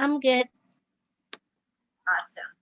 I'm good. Awesome.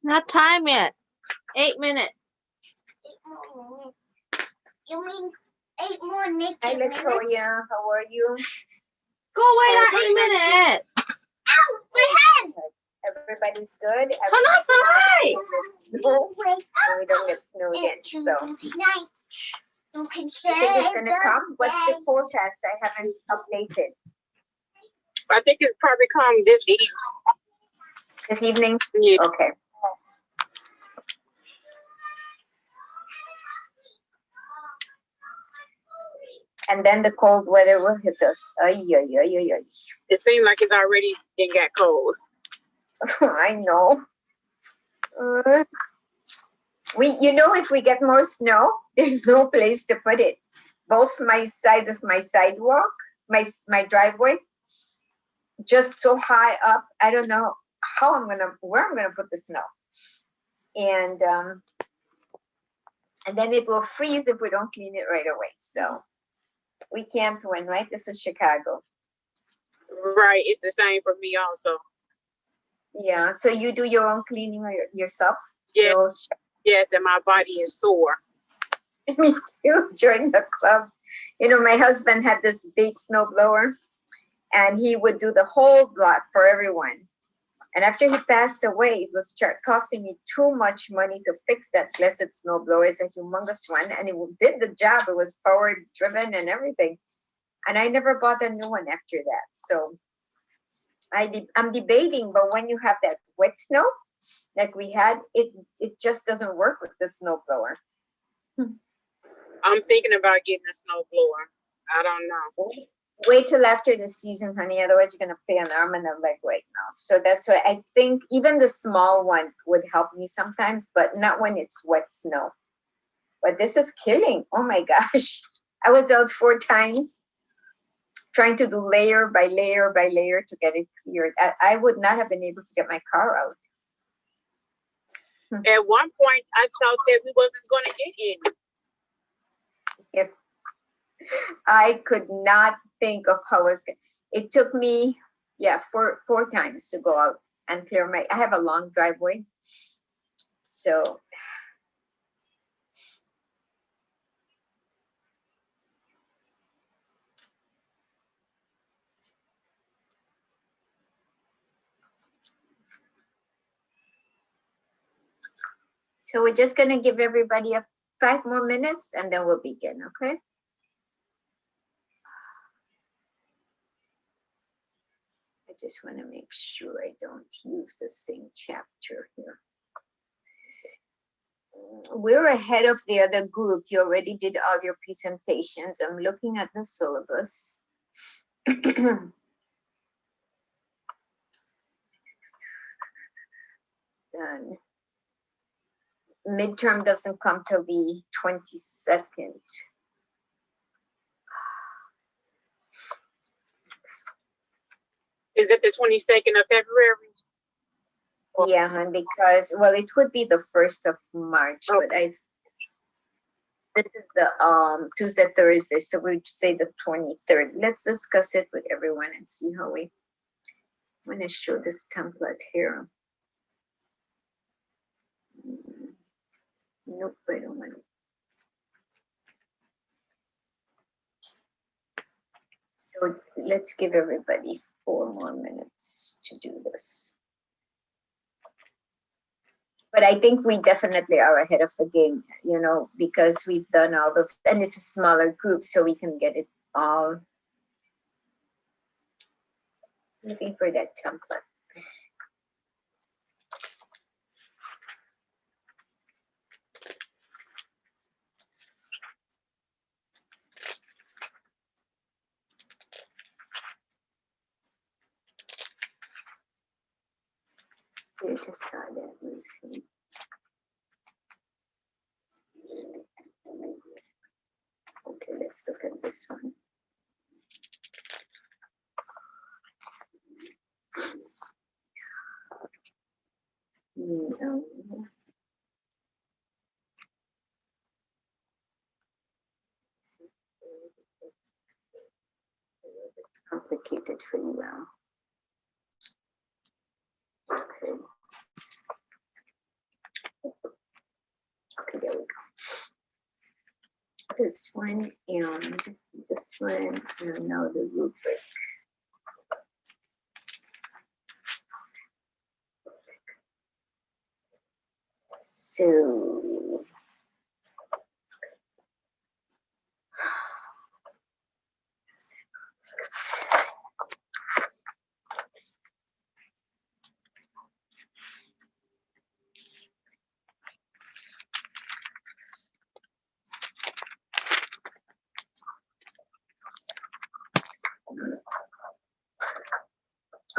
Not time yet. 8 minutes. 8 more minutes. You mean 8 more naked Hi, minutes? Latoya. How are you? Go away, not 8 minutes. Ow, my head! Everybody's good? Turn off the light. Snow? Wake No, we don't get snow yet, It's so. night. You can say You think it's gonna come? What's the forecast? I haven't updated. I think it's probably come this evening. This evening? Yeah. Okay. And then the cold weather will hit us. Ay, ay, ay, ay, ay. It seems like it's already it got cold. I know. If we get more snow, there's no place to put it. Both my side of my sidewalk, my driveway, just so high up. I don't know where I'm gonna put the snow. And then it will freeze if we don't clean it right away. So we can't win, right? This is Chicago. Right, it's the same for me also. Yeah. So you do your own cleaning yourself? Yeah. Yes, and my body is sore. Me too. Join the club. My husband had this big snow blower, and he would do the whole block for everyone. And after he passed away, it was costing me too much money to fix that blessed snow blower. It's a humongous one, and it did the job. It was power driven and everything. And I never bought a new one after that. So I'm debating, but when you have that wet snow like we had, it just doesn't work with the snow blower. I'm thinking about getting a snow blower. I don't know. Wait till after the season, honey. Otherwise, you're gonna pay an arm and a leg right now. So that's why I think even the small one would help me sometimes, but not when it's wet snow. But this is killing. Oh my gosh. I was out 4 times trying to do layer by layer by layer to get it cleared. I would not have been able to get my car out. At one point, I thought that we wasn't going to get any. If I could not think of how it took me, yeah, four times to go out and clear I have a long driveway. So we're just gonna give everybody 5 more minutes and then we'll begin, okay? I just want to make sure I don't use the same chapter here. We're ahead of the other group. You already did all your presentations. I'm looking at the syllabus. Done. Midterm doesn't come till the 22nd. Is it the 22nd of February? Yeah, and because, well, it would be the 1st of March, Okay. but this is the Tuesday, Thursday, so we'd say the 23rd. Let's discuss it with everyone and see how I'm gonna show this template here. Nope, I don't want it. So let's give everybody 4 more minutes to do this. But I think we definitely are ahead of the game, you know, because we've done all those, and it's a smaller group, so we can get it all. Looking for that template. I just saw that. Let's see. Okay, let's look at this one. No. Complicated for you now. Okay. Okay, there we go. This one and this one, and now the rubric. So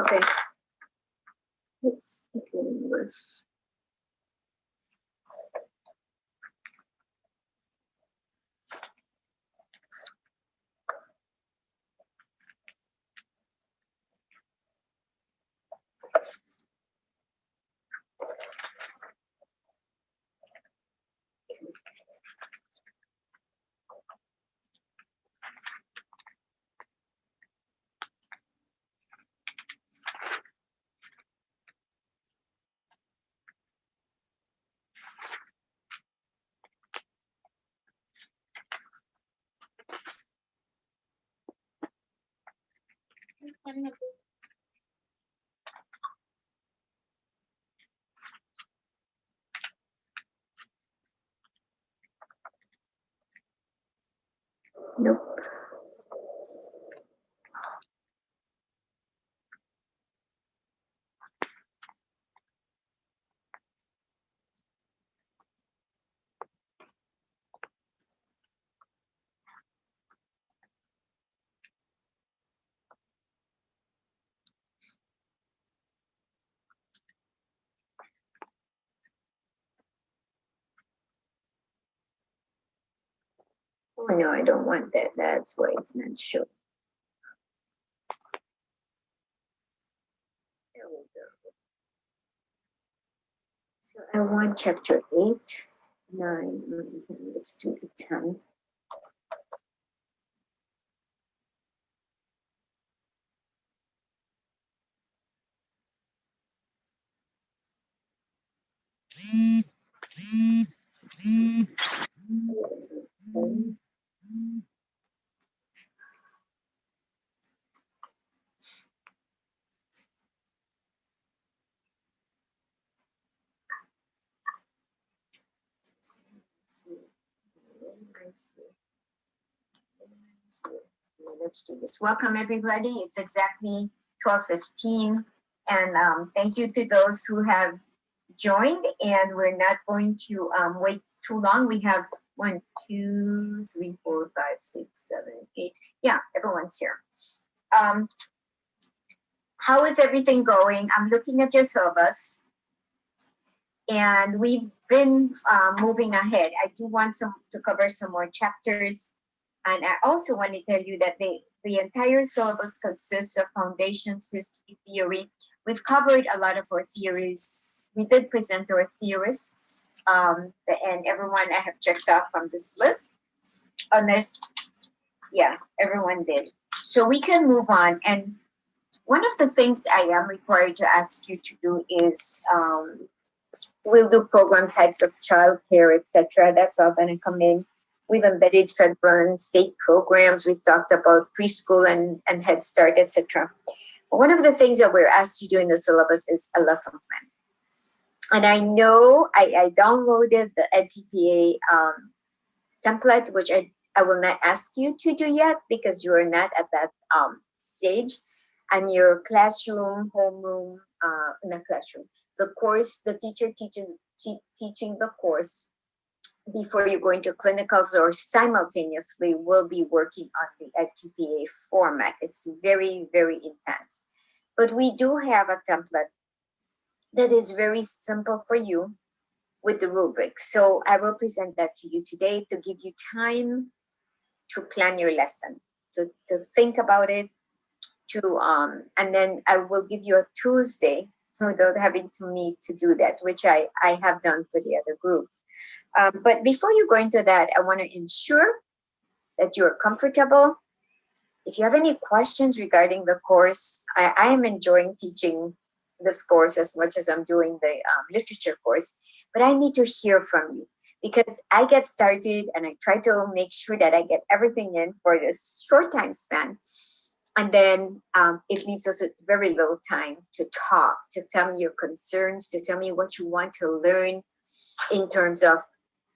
okay, let's begin with nope. Oh no, I don't want that. That's why it's not showing. There we go. So I want chapter 8, 9, let's do the 10. Let's do this. Welcome everybody. It's exactly 12:15, and thank you to those who have joined. And we're not going to wait too long. We have 1, 2, 3, 4, 5, 6, 7, 8. Yeah, everyone's here. How is everything going? I'm looking at your syllabus, and we've been moving ahead. I do want to cover some more chapters, and I also want to tell you that the entire syllabus consists of foundations, history, theory. We've covered a lot of our theories. We did present our theorists, and everyone I have checked off from this list, unless, yeah, everyone did. So we can move on. And one of the things I am required to ask you to do is we'll do program types of childcare, etc. That's all going to come in. We've embedded federal state programs. We've talked about preschool and Head Start, etc. One of the things that we're asked to do in the syllabus is a lesson plan. And I know I downloaded the EDFN template, which I will not ask you to do yet because you are not at that stage. And your classroom, homeroom, not classroom, the course, the teacher teaching the course before you go into clinicals or simultaneously will be working on the EDFN format. It's very, very intense. But we do have a template that is very simple for you with the rubric. So I will present that to you today to give you time to plan your lesson, to think about it, and then I will give you a Tuesday without having to meet to do that, which I have done for the other group. But before you go into that, I want to ensure that you are comfortable. If you have any questions regarding the course, I am enjoying teaching this course as much as I'm doing the literature course, but I need to hear from you because I get started and I try to make sure that I get everything in for this short time span. And then it leaves us very little time to talk, to tell me your concerns, to tell me what you want to learn in terms of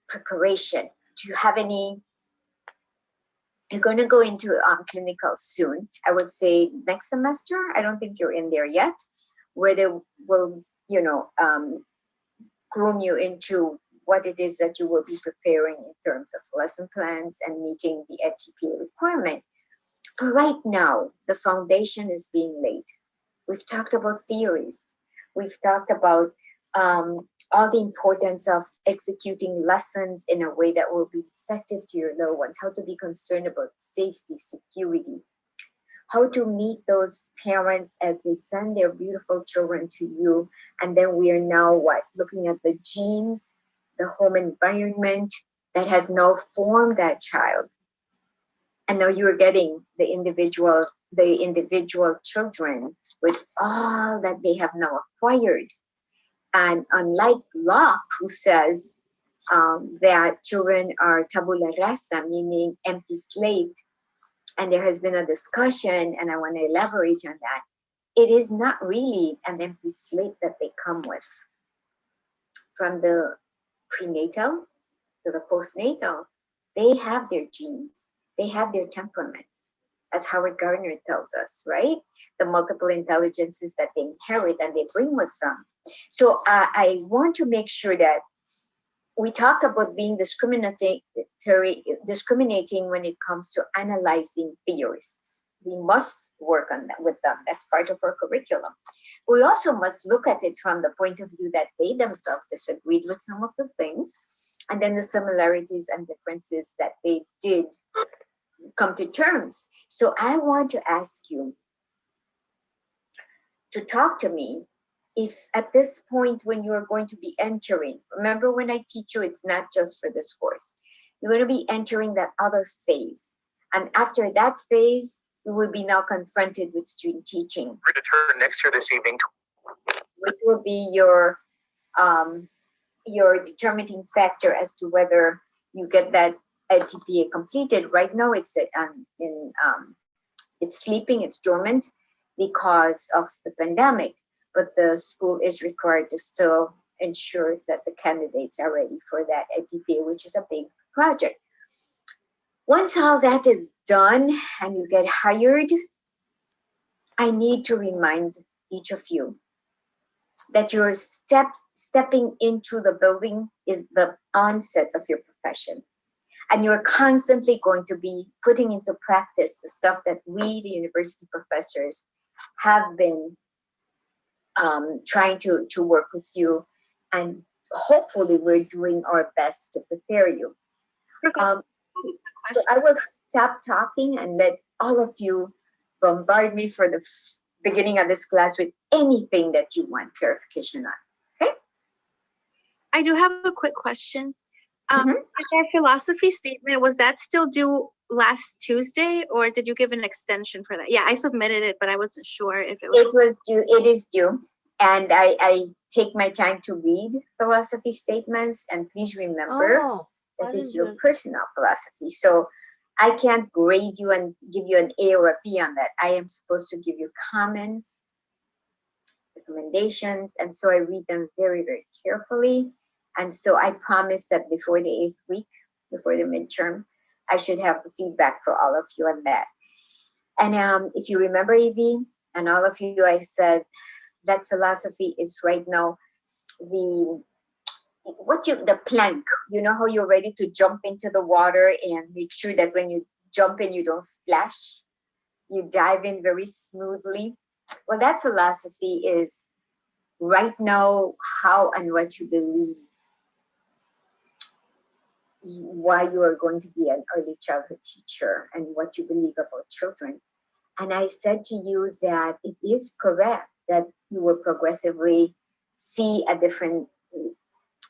preparation. Do you have any? You're going to go into clinical soon. I would say next semester. I don't think you're in there yet, where they will, groom you into what it is that you will be preparing in terms of lesson plans and meeting the EDFN requirement. But right now, the foundation is being laid. We've talked about theories. We've talked about all the importance of executing lessons in a way that will be effective to your little ones, how to be concerned about safety, security, how to meet those parents as they send their beautiful children to you. And then we are now looking at the genes, the home environment that has now formed that child. And now you're getting the individual children with all that they have now acquired. And unlike Locke, who says that children are tabula rasa, meaning empty slate, and there has been a discussion, and I want to elaborate on that, it is not really an empty slate that they come with. From the prenatal to the postnatal, they have their genes, they have their temperaments, as Howard Gardner tells us, right? The multiple intelligences that they inherit and they bring with them. So I want to make sure that we talk about being discriminating when it comes to analyzing theorists. We must work on that with them. That's part of our curriculum. We also must look at it from the point of view that they themselves disagreed with some of the things, and then the similarities and differences that they did come to terms. So I want to ask you to talk to me if at this point when you are going to be entering, remember when I teach you, it's not just for this course. You're going to be entering that other phase. And after that phase, you will be now confronted with student teaching. We're to turn next year this evening. Which will be your determining factor as to whether you get that LTPA completed. Right now, it's it's sleeping, it's dormant because of the pandemic, but the school is required to still ensure that the candidates are ready for that LTPA, which is a big project. Once all that is done and you get hired, I need to remind each of you that your stepping into the building is the onset of your profession. And you're constantly going to be putting into practice the stuff that we, the university professors, have been trying to work with you. And hopefully we're doing our best to prepare you. So I will stop talking and let all of you bombard me for the beginning of this class with anything that you want clarification on. Okay? I do have a quick question. Mhm. Our philosophy statement, was that still due last Tuesday, or did you give an extension for that? Yeah, I submitted it, but I wasn't sure if it was. It was due. It is due. And I take my time to read philosophy statements. And please remember, that is your personal philosophy. So I can't grade you and give you an A or a B on that. I am supposed to give you comments, recommendations, and so I read them very, very carefully. And so I promise that before the 8th week, before the midterm, I should have the feedback for all of you on that. And if you remember, Evie, and all of you, I said that philosophy is right now the plank. You know how you're ready to jump into the water and make sure that when you jump in, you don't splash. You dive in very smoothly. Well, that philosophy is right now how and what you believe, why you are going to be an early childhood teacher and what you believe about children. And I said to you that it is correct that you will progressively see a different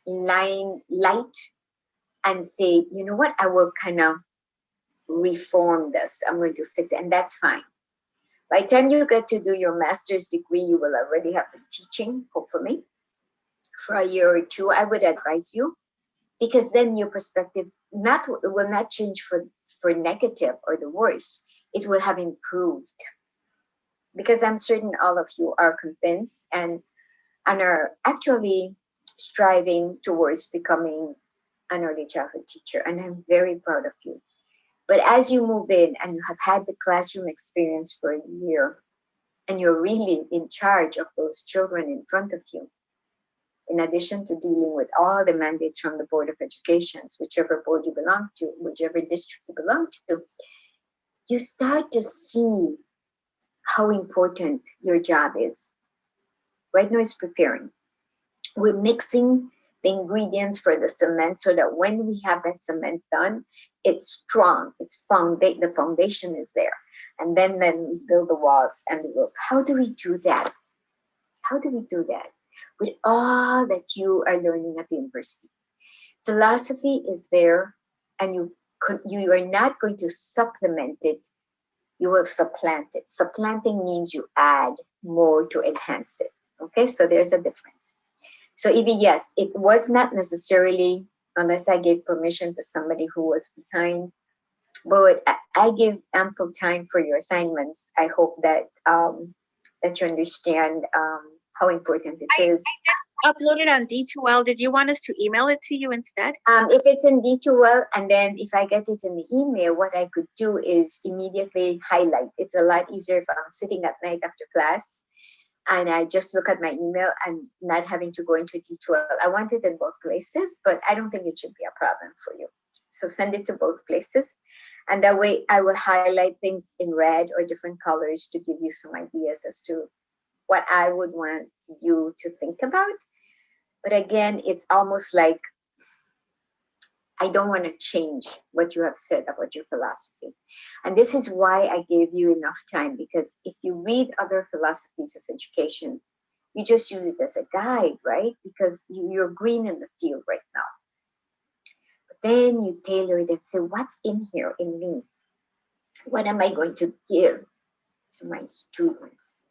light and say, you know what, I will kind of reform this. I'm going to fix it, and that's fine. By the time you get to do your master's degree, you will already have been teaching, hopefully, for a year or two. I would advise you, because then your perspective will not change for negative or the worse. It will have improved. Because I'm certain all of you are convinced and are actually striving towards becoming an early childhood teacher. And I'm very proud of you. But as you move in and you have had the classroom experience for a year, and you're really in charge of those children in front of you, in addition to dealing with all the mandates from the Board of Education, whichever board you belong to, whichever district you belong to, you start to see how important your job is. Right now it's preparing. We're mixing the ingredients for the cement so that when we have that cement done, it's strong, the foundation is there. And then we build the walls and the roof. How do we do that? How do we do that? With all that you are learning at the university. Philosophy is there, and you are not going to supplement it, you will supplant it. Supplanting means you add more to enhance it. Okay, so there's a difference. So Evie, yes, it was not necessarily, unless I gave permission to somebody who was behind, but I give ample time for your assignments. I hope that that you understand how important it is. I did upload it on D2L. Did you want us to email it to you instead? If it's in D2L, and then if I get it in the email, what I could do is immediately highlight. It's a lot easier if I'm sitting at night after class and I just look at my email and not having to go into D2L. I want it in both places, but I don't think it should be a problem for you. So send it to both places. And that way I will highlight things in red or different colors to give you some ideas as to what I would want you to think about. But again, it's almost like I don't want to change what you have said about your philosophy. And this is why I gave you enough time, because if you read other philosophies of education, you just use it as a guide, right? Because you're green in the field right now. But then you tailor it and say, what's in here in me? What am I going to give to my students?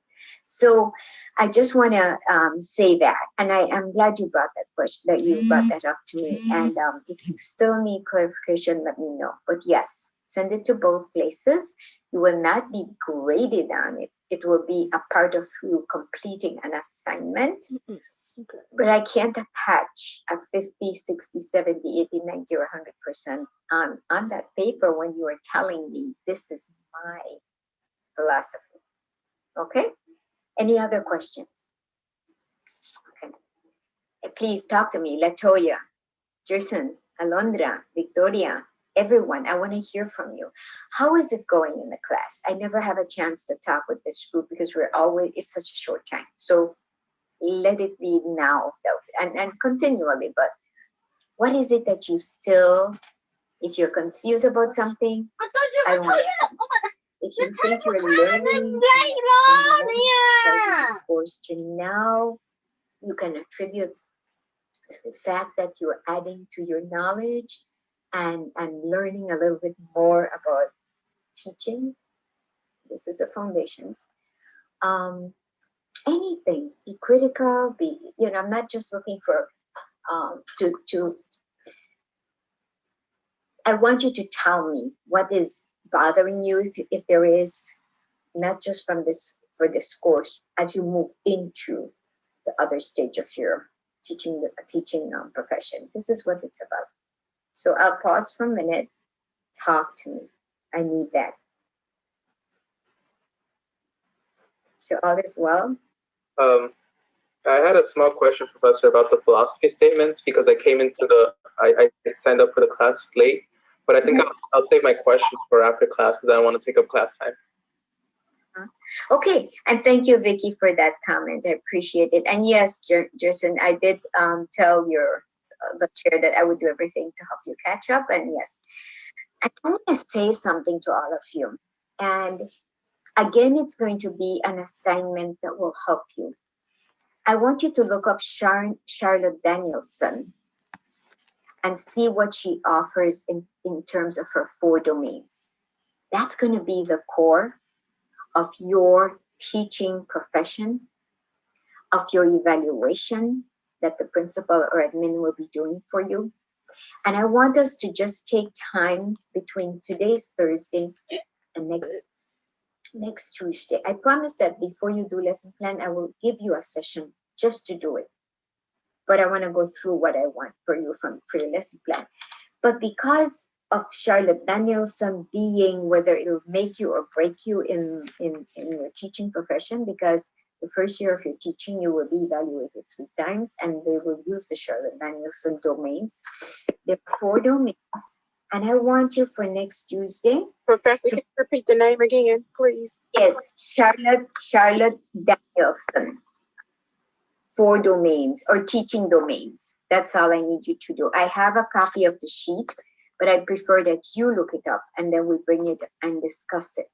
So I just want to say that, and I'm glad you brought that question, that you brought that up to me. And if you still need clarification, let me know. But yes, send it to both places. You will not be graded on it. It will be a part of you completing an assignment. Okay. But I can't attach a 50, 60, 70, 80, 90, or 100% on that paper when you are telling me this is my philosophy. Okay? Any other questions? Okay. Please talk to me, Latoya, Jason, Alondra, Victoria, everyone. I want to hear from you. How is it going in the class? I never have a chance to talk with this group because it's such a short time. So let it be now and continually. But what is it that you still, if you're confused about something, if you think you're learning this course to now, you can attribute to the fact that you're adding to your knowledge and learning a little bit more about teaching. This is the foundations. Anything, be critical, I'm not just looking for I want you to tell me what is bothering you, if there is, not just for this course, as you move into the other stage of your teaching profession. This is what it's about. So I'll pause for a minute. Talk to me. I need that. So all is well? I had a small question, Professor, about the philosophy statements, because I came into I signed up for the class late, but I think I'll save my questions for after class because I don't want to take up class time. Okay, and thank you, Vicky, for that comment. I appreciate it. And yes, Jason, I did tell the chair that I would do everything to help you catch up. And yes, I want to say something to all of you. And again, it's going to be an assignment that will help you. I want you to look up Charlotte Danielson and see what she offers in terms of her 4 domains. That's going to be the core of your teaching profession, of your evaluation that the principal or admin will be doing for you. And I want us to just take time between today's Thursday and next Tuesday. I promise that before you do lesson plan, I will give you a session just to do it. But I want to go through what I want for you for your lesson plan. But because of Charlotte Danielson being whether it'll make you or break you in your teaching profession, because the first year of your teaching, you will be evaluated 3 times, and they will use the Charlotte Danielson domains. There are 4 domains, and I want you for next Tuesday. Professor, can you repeat the name again, please? Yes, Charlotte Danielson. 4 domains or teaching domains. That's all I need you to do. I have a copy of the sheet, but I prefer that you look it up and then we bring it and discuss it.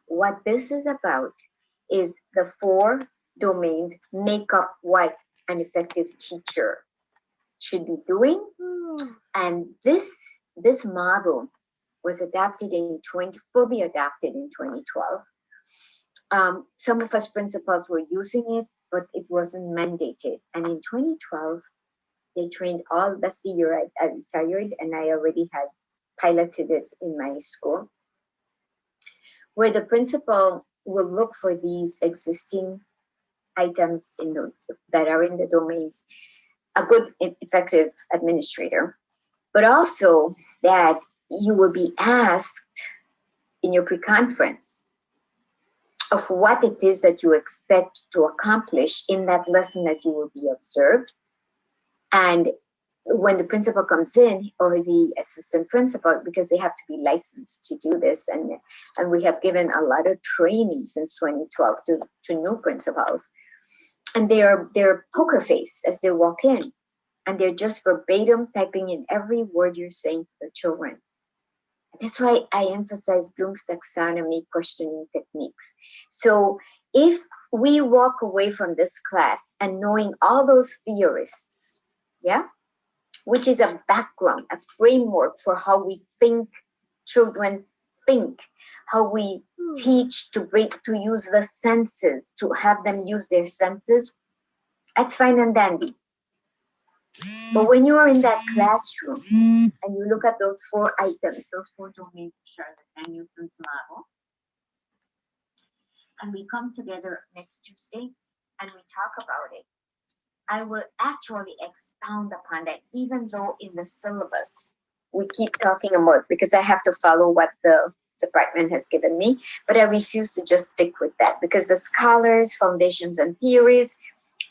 What this is about is the 4 domains make up what an effective teacher should be doing. And this model was fully adapted in 2012. Some of us principals were using it, but it wasn't mandated. And in 2012, they trained that's the year I retired, and I already had piloted it in my school, where the principal will look for these existing items that are in the domains, a good, effective administrator, but also that you will be asked in your pre-conference of what it is that you expect to accomplish in that lesson that you will be observed. And when the principal comes in, or the assistant principal, because they have to be licensed to do this, and we have given a lot of training since 2012 to new principals, and they're poker face as they walk in. and they're just verbatim typing in every word you're saying to the children. That's why I emphasize Bloom's taxonomy questioning techniques. So if we walk away from this class and knowing all those theorists, yeah, which is a background, a framework for how we think children think, how we teach to use the senses, to have them use their senses, that's fine and dandy. But when you are in that classroom and you look at those 4 items, those 4 domains of Charlotte Danielson's model, and we come together next Tuesday and we talk about it, I will actually expound upon that, even though in the syllabus we keep talking about, because I have to follow what the department has given me, but I refuse to just stick with that, because the scholars, foundations and theories,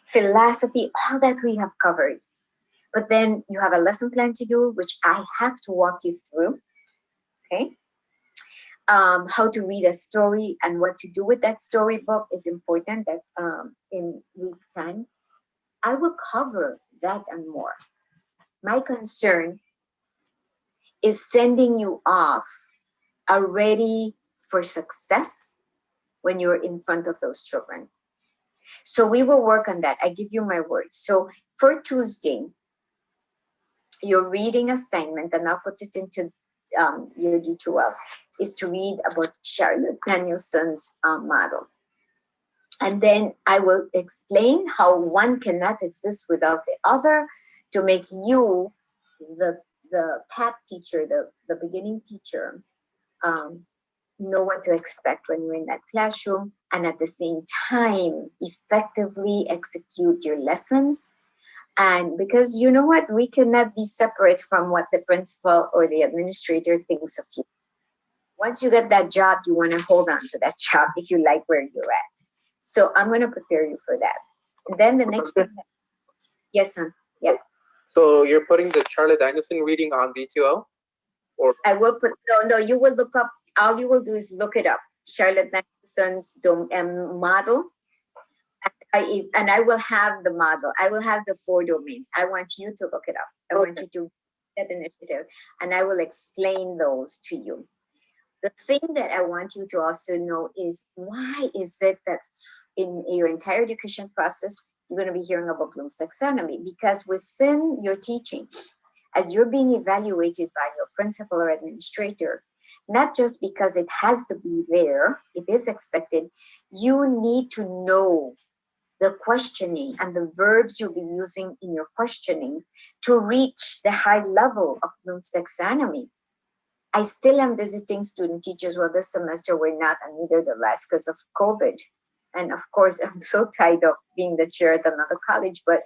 philosophy, all that we have covered. But then you have a lesson plan to do, which I have to walk you through, okay? How to read a story and what to do with that storybook is important. That's in week 10. I will cover that and more. My concern is sending you off already for success when you're in front of those children. So we will work on that. I give you my word. So for Tuesday, your reading assignment, and I'll put it into your D2L, is to read about Charlotte Danielson's model. And then I will explain how one cannot exist without the other to make you, the PAP teacher, the beginning teacher, know what to expect when you're in that classroom, and at the same time, effectively execute your lessons. And because you know what, we cannot be separate from what the principal or the administrator thinks of you. Once you get that job, you want to hold on to that job if you like where you're at. So I'm going to prepare you for that. And then the next thing, yes, son. Yeah. So you're putting the Charlotte Danielson reading on V2L? Or I will put, no, you will look up, all you will do is look it up. Charlotte Danielson's model. And I will have the model. I will have the 4 domains. I want you to look it up. I want you to get the initiative, and I will explain those to you. The thing that I want you to also know is, why is it that in your entire education process, you're going to be hearing about Bloom's taxonomy? Because within your teaching, as you're being evaluated by your principal or administrator, not just because it has to be there, it is expected, you need to know the questioning and the verbs you'll be using in your questioning to reach the high level of Bloom's taxonomy. I still am visiting student teachers. Well, this semester we're not, and neither the last because of COVID. And of course, I'm so tired of being the chair at another college. But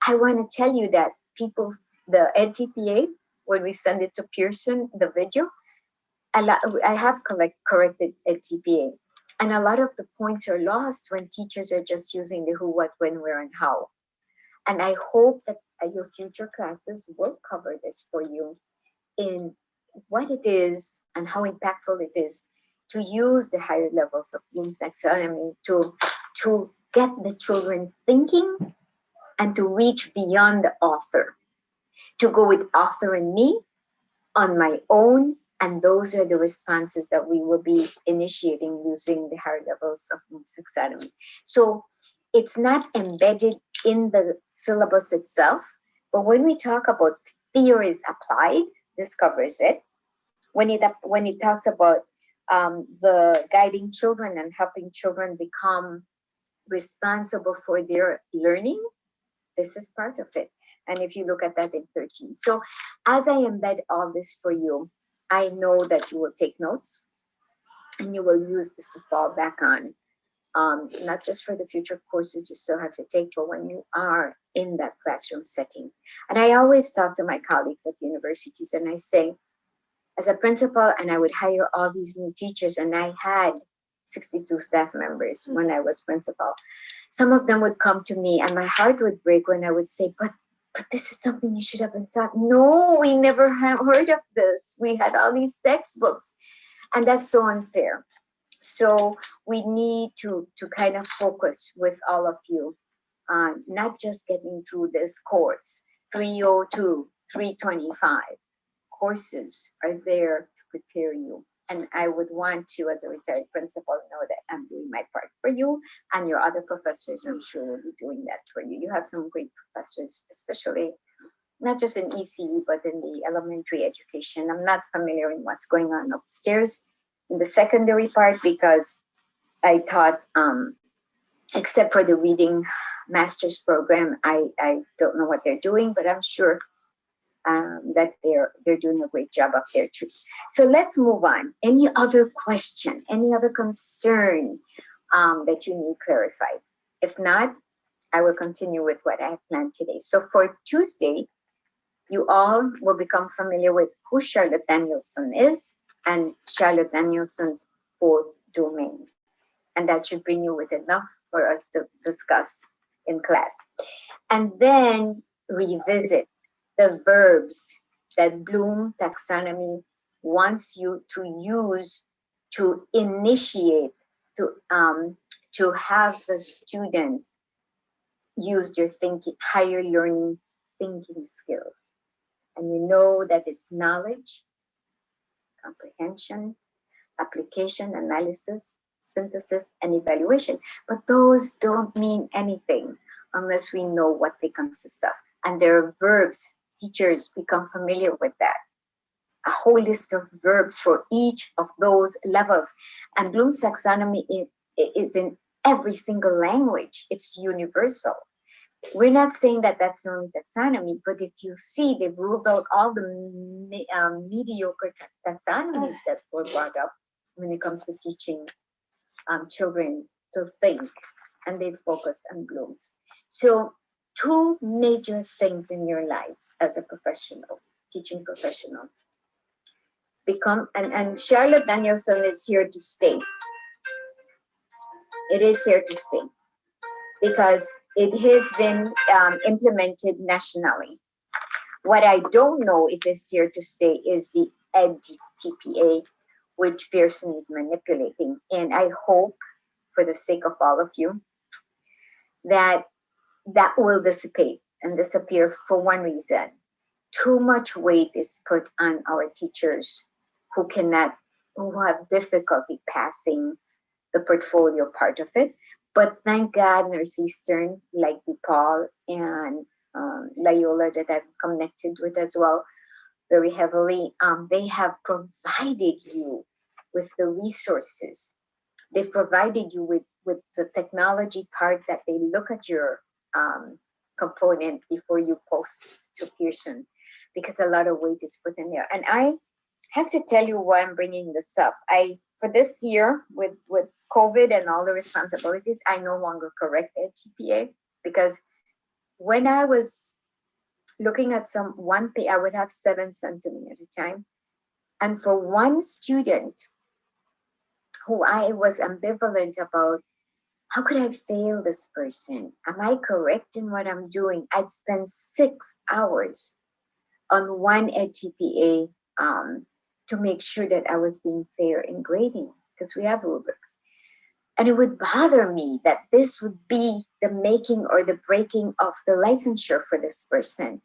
I want to tell you that people, the EdTPA, when we send it to Pearson, the video, I have corrected EdTPA. And a lot of the points are lost when teachers are just using the who, what, when, where, and how. And I hope that your future classes will cover this for you in what it is and how impactful it is to use the higher levels of Bloom's taxonomy to get the children thinking and to reach beyond the author, to go with author and me on my own. And those are the responses that we will be initiating using the higher levels of Bloom's taxonomy. So it's not embedded in the syllabus itself, but when we talk about theories applied, this covers it. When it talks about the guiding children and helping children become responsible for their learning, this is part of it. And if you look at that in 13. So as I embed all this for you, I know that you will take notes and you will use this to fall back on, not just for the future courses you still have to take, but when you are in that classroom setting. And I always talk to my colleagues at universities and I say, as a principal, and I would hire all these new teachers, and I had 62 staff members when I was principal. Some of them would come to me and my heart would break when I would say, but this is something you should have been taught. No, we never have heard of this. We had all these textbooks, and that's so unfair. So we need to kind of focus with all of you on not just getting through this course, 302, 325 courses are there to prepare you. And I would want to, as a retired principal, know that I'm doing my part for you, and your other professors, I'm sure, will be doing that for you. You have some great professors, especially not just in ECE, but in the elementary education. I'm not familiar in what's going on upstairs in the secondary part, because I taught, except for the reading master's program, I don't know what they're doing, but I'm sure that they're doing a great job up there too. So let's move on. Any other question? Any other concern that you need clarified? If not, I will continue with what I have planned today. So for Tuesday, you all will become familiar with who Charlotte Danielson is and Charlotte Danielson's 4 domains. And that should bring you with enough for us to discuss in class. And then revisit the verbs that Bloom taxonomy wants you to use to initiate, to have the students use their higher learning thinking skills. And you know that it's knowledge, comprehension, application, analysis, synthesis, and evaluation. But those don't mean anything unless we know what they consist of. And there are verbs. Teachers become familiar with that. A whole list of verbs for each of those levels. And Bloom's taxonomy is in every single language. It's universal. We're not saying that that's the only taxonomy, but if you see, they've ruled out all the mediocre taxonomies that were brought up when it comes to teaching children to think, and they focus on Bloom's. So 2 major things in your lives as a professional, teaching professional, become, and Charlotte Danielson is here to stay. It is here to stay because it has been implemented nationally. What I don't know if it's here to stay is the EDTPA, which Pearson is manipulating. And I hope, for the sake of all of you, that that will dissipate and disappear for one reason. Too much weight is put on our teachers who have difficulty passing the portfolio part of it. But thank God, Northeastern, like DePaul and Loyola that I've connected with as well very heavily, they have provided you with the resources. They've provided you with the technology part that they look at your component before you post to Pearson, because a lot of weight is put in there. And I have to tell you why I'm bringing this up. For this year, with COVID and all the responsibilities, I no longer correct TPA, because when I was looking at one page, I would have 7 sent to me at a time. And for one student who I was ambivalent about, how could I fail this person? Am I correct in what I'm doing? I'd spend 6 hours on one EdTPA to make sure that I was being fair in grading, because we have rubrics. And it would bother me that this would be the making or the breaking of the licensure for this person.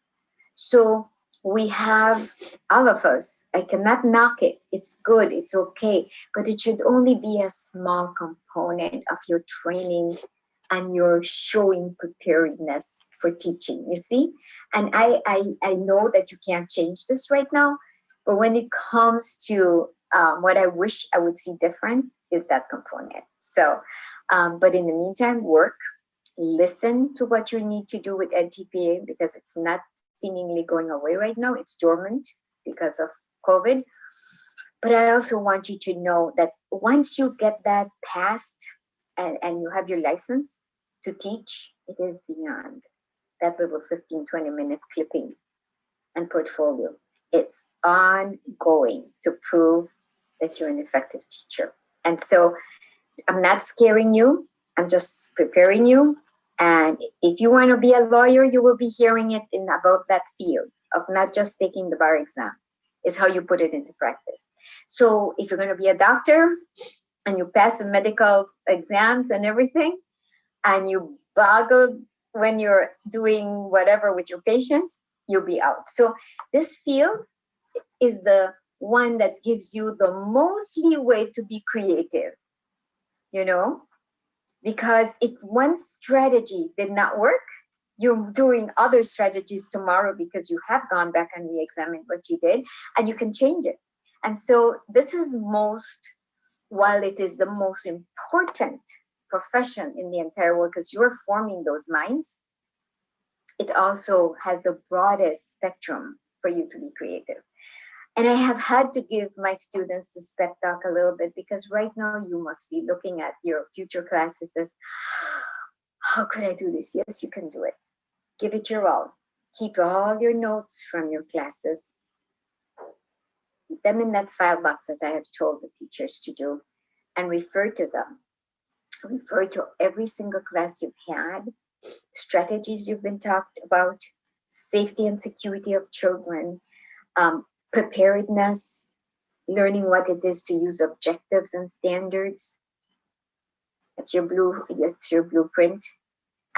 So we have, all of us, I cannot knock it. It's good, it's okay, but it should only be a small component of your training and your showing preparedness for teaching, you see? And I know that you can't change this right now, but when it comes to what I wish I would see different is that component. So, but in the meantime, work, listen to what you need to do with EdTPA, because it's not seemingly going away right now. It's dormant because of COVID. But I also want you to know that once you get that passed and you have your license to teach, it is beyond that little 15-20 minute clipping and portfolio. It's ongoing to prove that you're an effective teacher. And so I'm not scaring you. I'm just preparing you. And if you want to be a lawyer, you will be hearing it in about that field of not just taking the bar exam, is how you put it into practice. So if you're going to be a doctor and you pass the medical exams and everything, and you boggle when you're doing whatever with your patients, you'll be out. So this field is the one that gives you the most leeway to be creative, you know, because if one strategy did not work, you're doing other strategies tomorrow because you have gone back and re-examined what you did, and you can change it. And so this is while it is the most important profession in the entire world because you're forming those minds, it also has the broadest spectrum for you to be creative. And I have had to give my students this pep talk a little bit because right now you must be looking at your future classes as, how could I do this? Yes, you can do it. Give it your all. Keep all your notes from your classes. Keep them in that file box that I have told the teachers to do and refer to them. Refer to every single class you've had, strategies you've been talked about, safety and security of children, preparedness, learning what it is to use objectives and standards. It's your blueprint.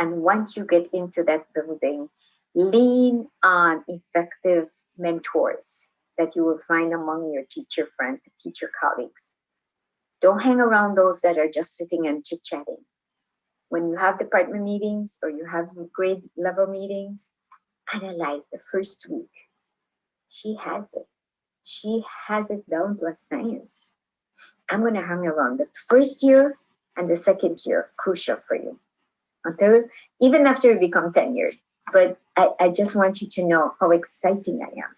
And once you get into that building, lean on effective mentors that you will find among your teacher friends, teacher colleagues. Don't hang around those that are just sitting and chit-chatting. When you have department meetings or you have grade level meetings, analyze the first week. She has it. She has it down to a science. I'm going to hang around the first year and the second year, crucial for you. Even after you become tenured. But I just want you to know how exciting I am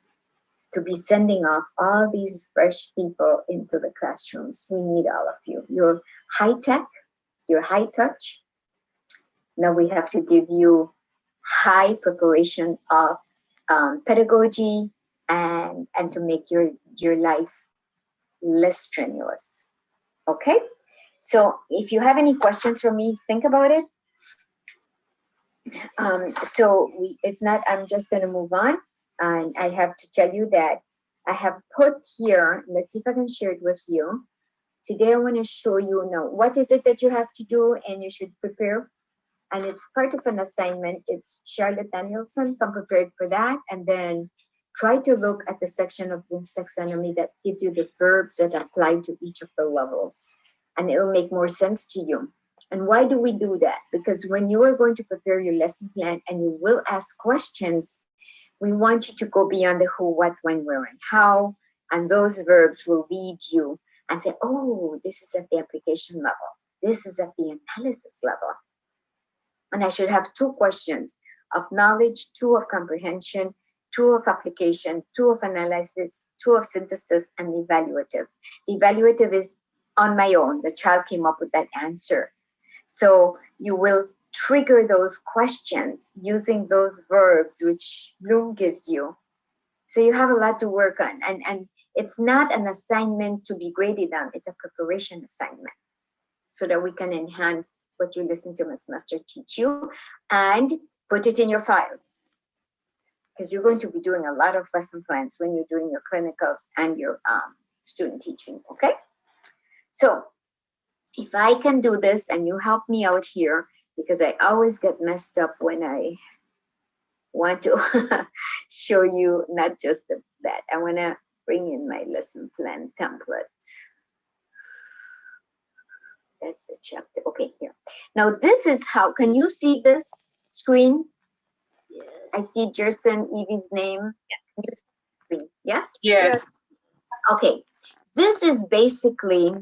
to be sending off all these fresh people into the classrooms. We need all of you. You're high tech, you're high touch. Now we have to give you high preparation of pedagogy and to make your life less strenuous. Okay? So if you have any questions for me, think about it. I'm just going to move on. And I have to tell you that I have put here, let's see if I can share it with you. Today I want to show you now what is it that you have to do and you should prepare. And it's part of an assignment. It's Charlotte Danielson, come prepared for that. And then try to look at the section of Bloom's taxonomy that gives you the verbs that apply to each of the levels. And it'll make more sense to you. And why do we do that? Because when you are going to prepare your lesson plan and you will ask questions, we want you to go beyond the who, what, when, where, and how. And those verbs will lead you and say, oh, this is at the application level. This is at the analysis level. And I should have 2 questions of knowledge, 2 of comprehension, 2 of application, 2 of analysis, 2 of synthesis, and evaluative. The evaluative is on my own. The child came up with that answer. So you will trigger those questions using those verbs which Bloom gives you. So you have a lot to work on. And it's not an assignment to be graded on. It's a preparation assignment so that we can enhance what you listen to Ms. Master teach you and put it in your files. Because you're going to be doing a lot of lesson plans when you're doing your clinicals and your student teaching, okay? So if I can do this and you help me out here, because I always get messed up when I want to show you not just that. I want to bring in my lesson plan template. That's the chapter. Okay, here. Now this is how, can you see this screen? Yes. I see Jerson Evie's name. Yes? Yes. Okay, this is basically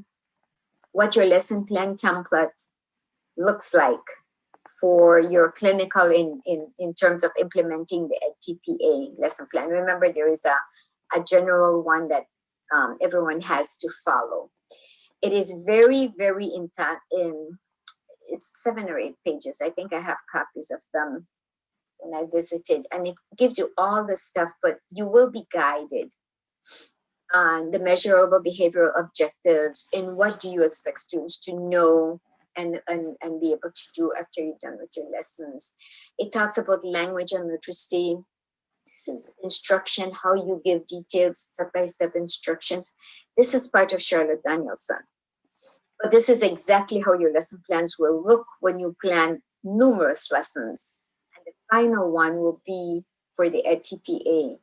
what your lesson plan template looks like for your clinical in terms of implementing the TPA lesson plan. Remember, there is a general one that everyone has to follow. It is very, very it's 7 or 8 pages. I think I have copies of them when I visited, and it gives you all the stuff, but you will be guided on the measurable behavioral objectives and what do you expect students to know and be able to do after you're done with your lessons. It talks about language and literacy. This is instruction, how you give detailed step-by-step instructions. This is part of Charlotte Danielson. But this is exactly how your lesson plans will look when you plan numerous lessons. And the final one will be for the EdTPA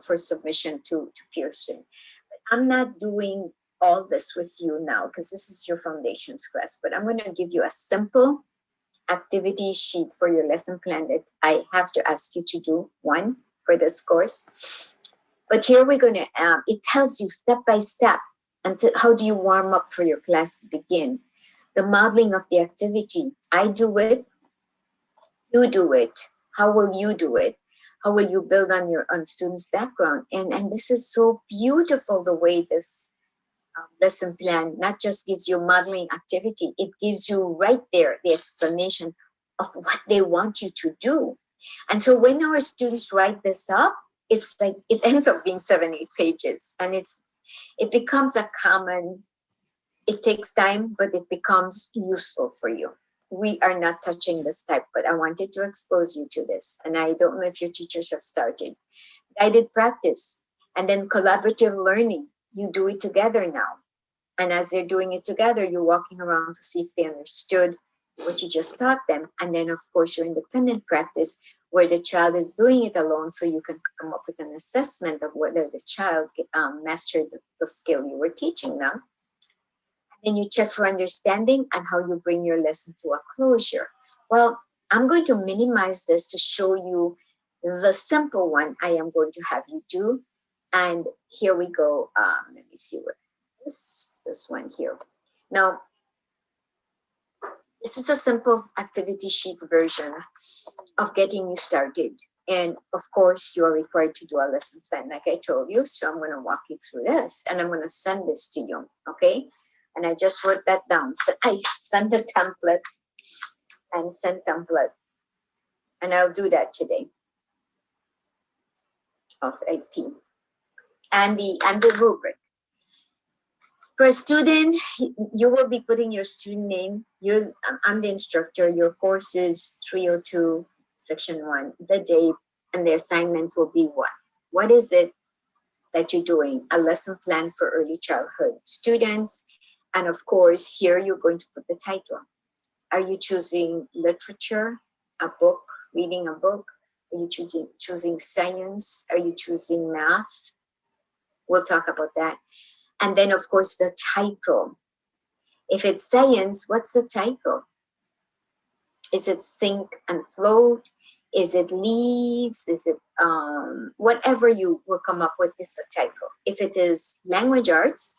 for submission to Pearson. But I'm not doing all this with you now because this is your foundations class, but I'm going to give you a simple activity sheet for your lesson plan that I have to ask you to do one for this course. But here we're going to, it tells you step by step until how do you warm up for your class to begin. The modeling of the activity, I do it, you do it. How will you do it? How will you build on your student's background? And this is so beautiful the way this lesson plan not just gives you modeling activity, it gives you right there the explanation of what they want you to do. And so when our students write this up, it's like it ends up being 7-8 pages, and it becomes a common. It takes time, but it becomes useful for you. We are not touching this type, but I wanted to expose you to this. And I don't know if your teachers have started. Guided practice and then collaborative learning. You do it together now. And as they're doing it together, you're walking around to see if they understood what you just taught them. And then, of course, your independent practice where the child is doing it alone, so you can come up with an assessment of whether the child mastered the skill you were teaching them. And you check for understanding and how you bring your lesson to a closure. Well, I'm going to minimize this to show you the simple one I am going to have you do. And here we go. Let me see what this one here. Now, this is a simple activity sheet version of getting you started. And of course, you are required to do a lesson plan like I told you. So I'm going to walk you through this and I'm going to send this to you. Okay. And I just wrote that down. So I send the template and send template. And I'll do that today of AP. And the rubric. For a student, you will be putting your student name. I'm the instructor. Your course is 302, section 1. The date and the assignment will be what? What is it that you're doing? A lesson plan for early childhood students. And of course, here you're going to put the title. Are you choosing literature, a book, reading a book? Are you choosing science? Are you choosing math? We'll talk about that. And then, of course, the title. If it's science, what's the title? Is it sink and float? Is it leaves? Is it whatever you will come up with is the title. If it is language arts,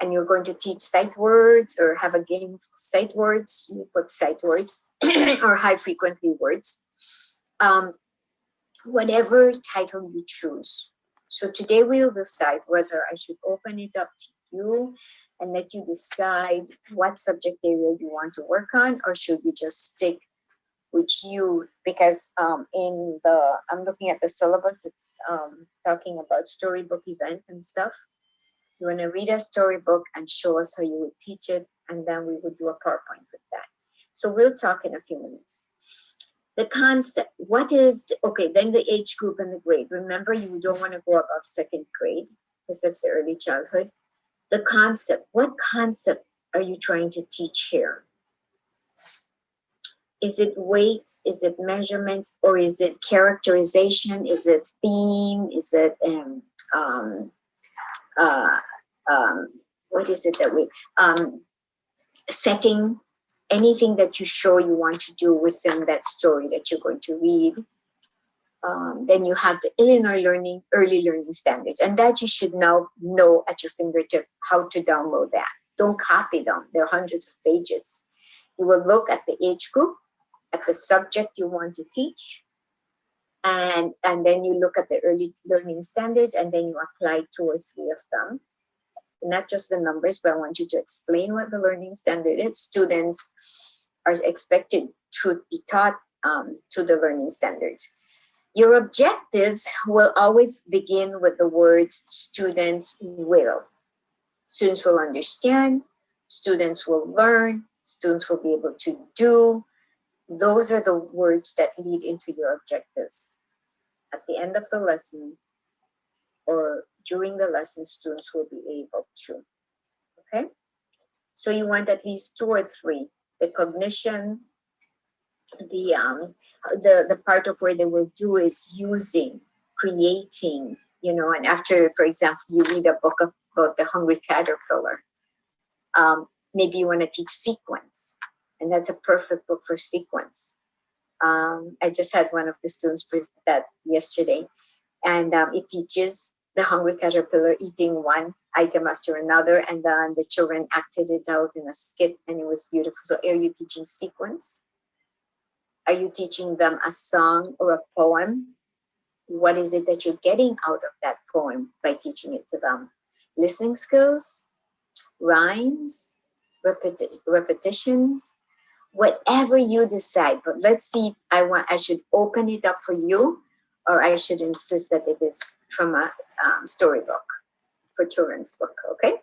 and you're going to teach sight words or have a game of sight words, you put sight words or high frequently words, whatever title you choose. So today we'll decide whether I should open it up to you and let you decide what subject area you want to work on, or should we just stick with you? Because I'm looking at the syllabus, it's talking about storybook event and stuff. You want to read a storybook and show us how you would teach it, and then we would do a PowerPoint with that. So we'll talk in a few minutes. The concept, then the age group and the grade. Remember, you don't want to go above 2nd grade because that's the early childhood. The concept, what concept are you trying to teach here? Is it weights? Is it measurements? Or is it characterization? Is it theme? Is it what is it that we setting? Anything that you show you want to do within that story that you're going to read. Then you have the Illinois early learning standards, and that you should now know at your fingertip how to download that. Don't copy them. There are hundreds of pages. You will look at the age group, at the subject you want to teach, and then you look at the early learning standards, and then you apply 2 or 3 of them. Not just the numbers, but I want you to explain what the learning standard is. Students are expected to be taught to the learning standards. Your objectives will always begin with the word students will. Students will understand, students will learn, students will be able to do. Those are the words that lead into your objectives. At the end of the lesson, or during the lesson, students will be able to, okay? So you want at least 2 or 3, the cognition, the part of where they will do is using, creating, you know, and after, for example, you read a book about the hungry caterpillar, maybe you want to teach sequence, and that's a perfect book for sequence. I just had one of the students present that yesterday, and it teaches the hungry caterpillar eating one item after another, and then the children acted it out in a skit, and it was beautiful. So are you teaching sequence? Are you teaching them a song or a poem? What is it that you're getting out of that poem by teaching it to them? Listening skills, rhymes, repetitions, whatever you decide. But let's see, I should open it up for you, or I should insist that it is from a storybook, for children's book, okay?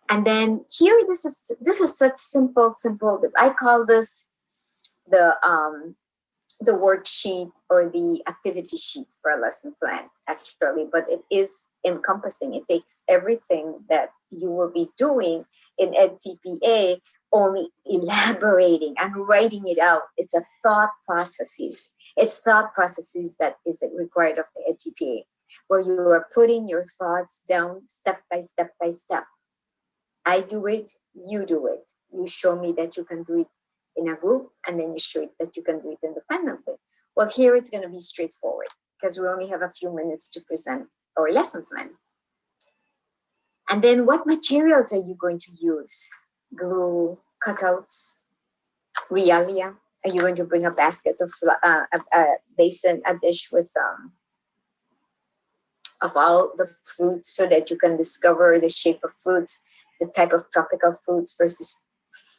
And then here, this is such simple, I call this the worksheet or the activity sheet for a lesson plan, actually, but it is encompassing. It takes everything that you will be doing in EdTPA, only elaborating and writing it out. It's a thought processes. It's thought processes that is required of the EdTPA, where you are putting your thoughts down step by step by step. I do it, you do it. You show me that you can do it in a group, and then you show it that you can do it independently. Well, here it's going to be straightforward because we only have a few minutes to present our lesson plan. And then what materials are you going to use? Glue, cutouts, realia. Are you going to bring a basket of a basin, a dish with of all the fruits so that you can discover the shape of fruits, the type of tropical fruits versus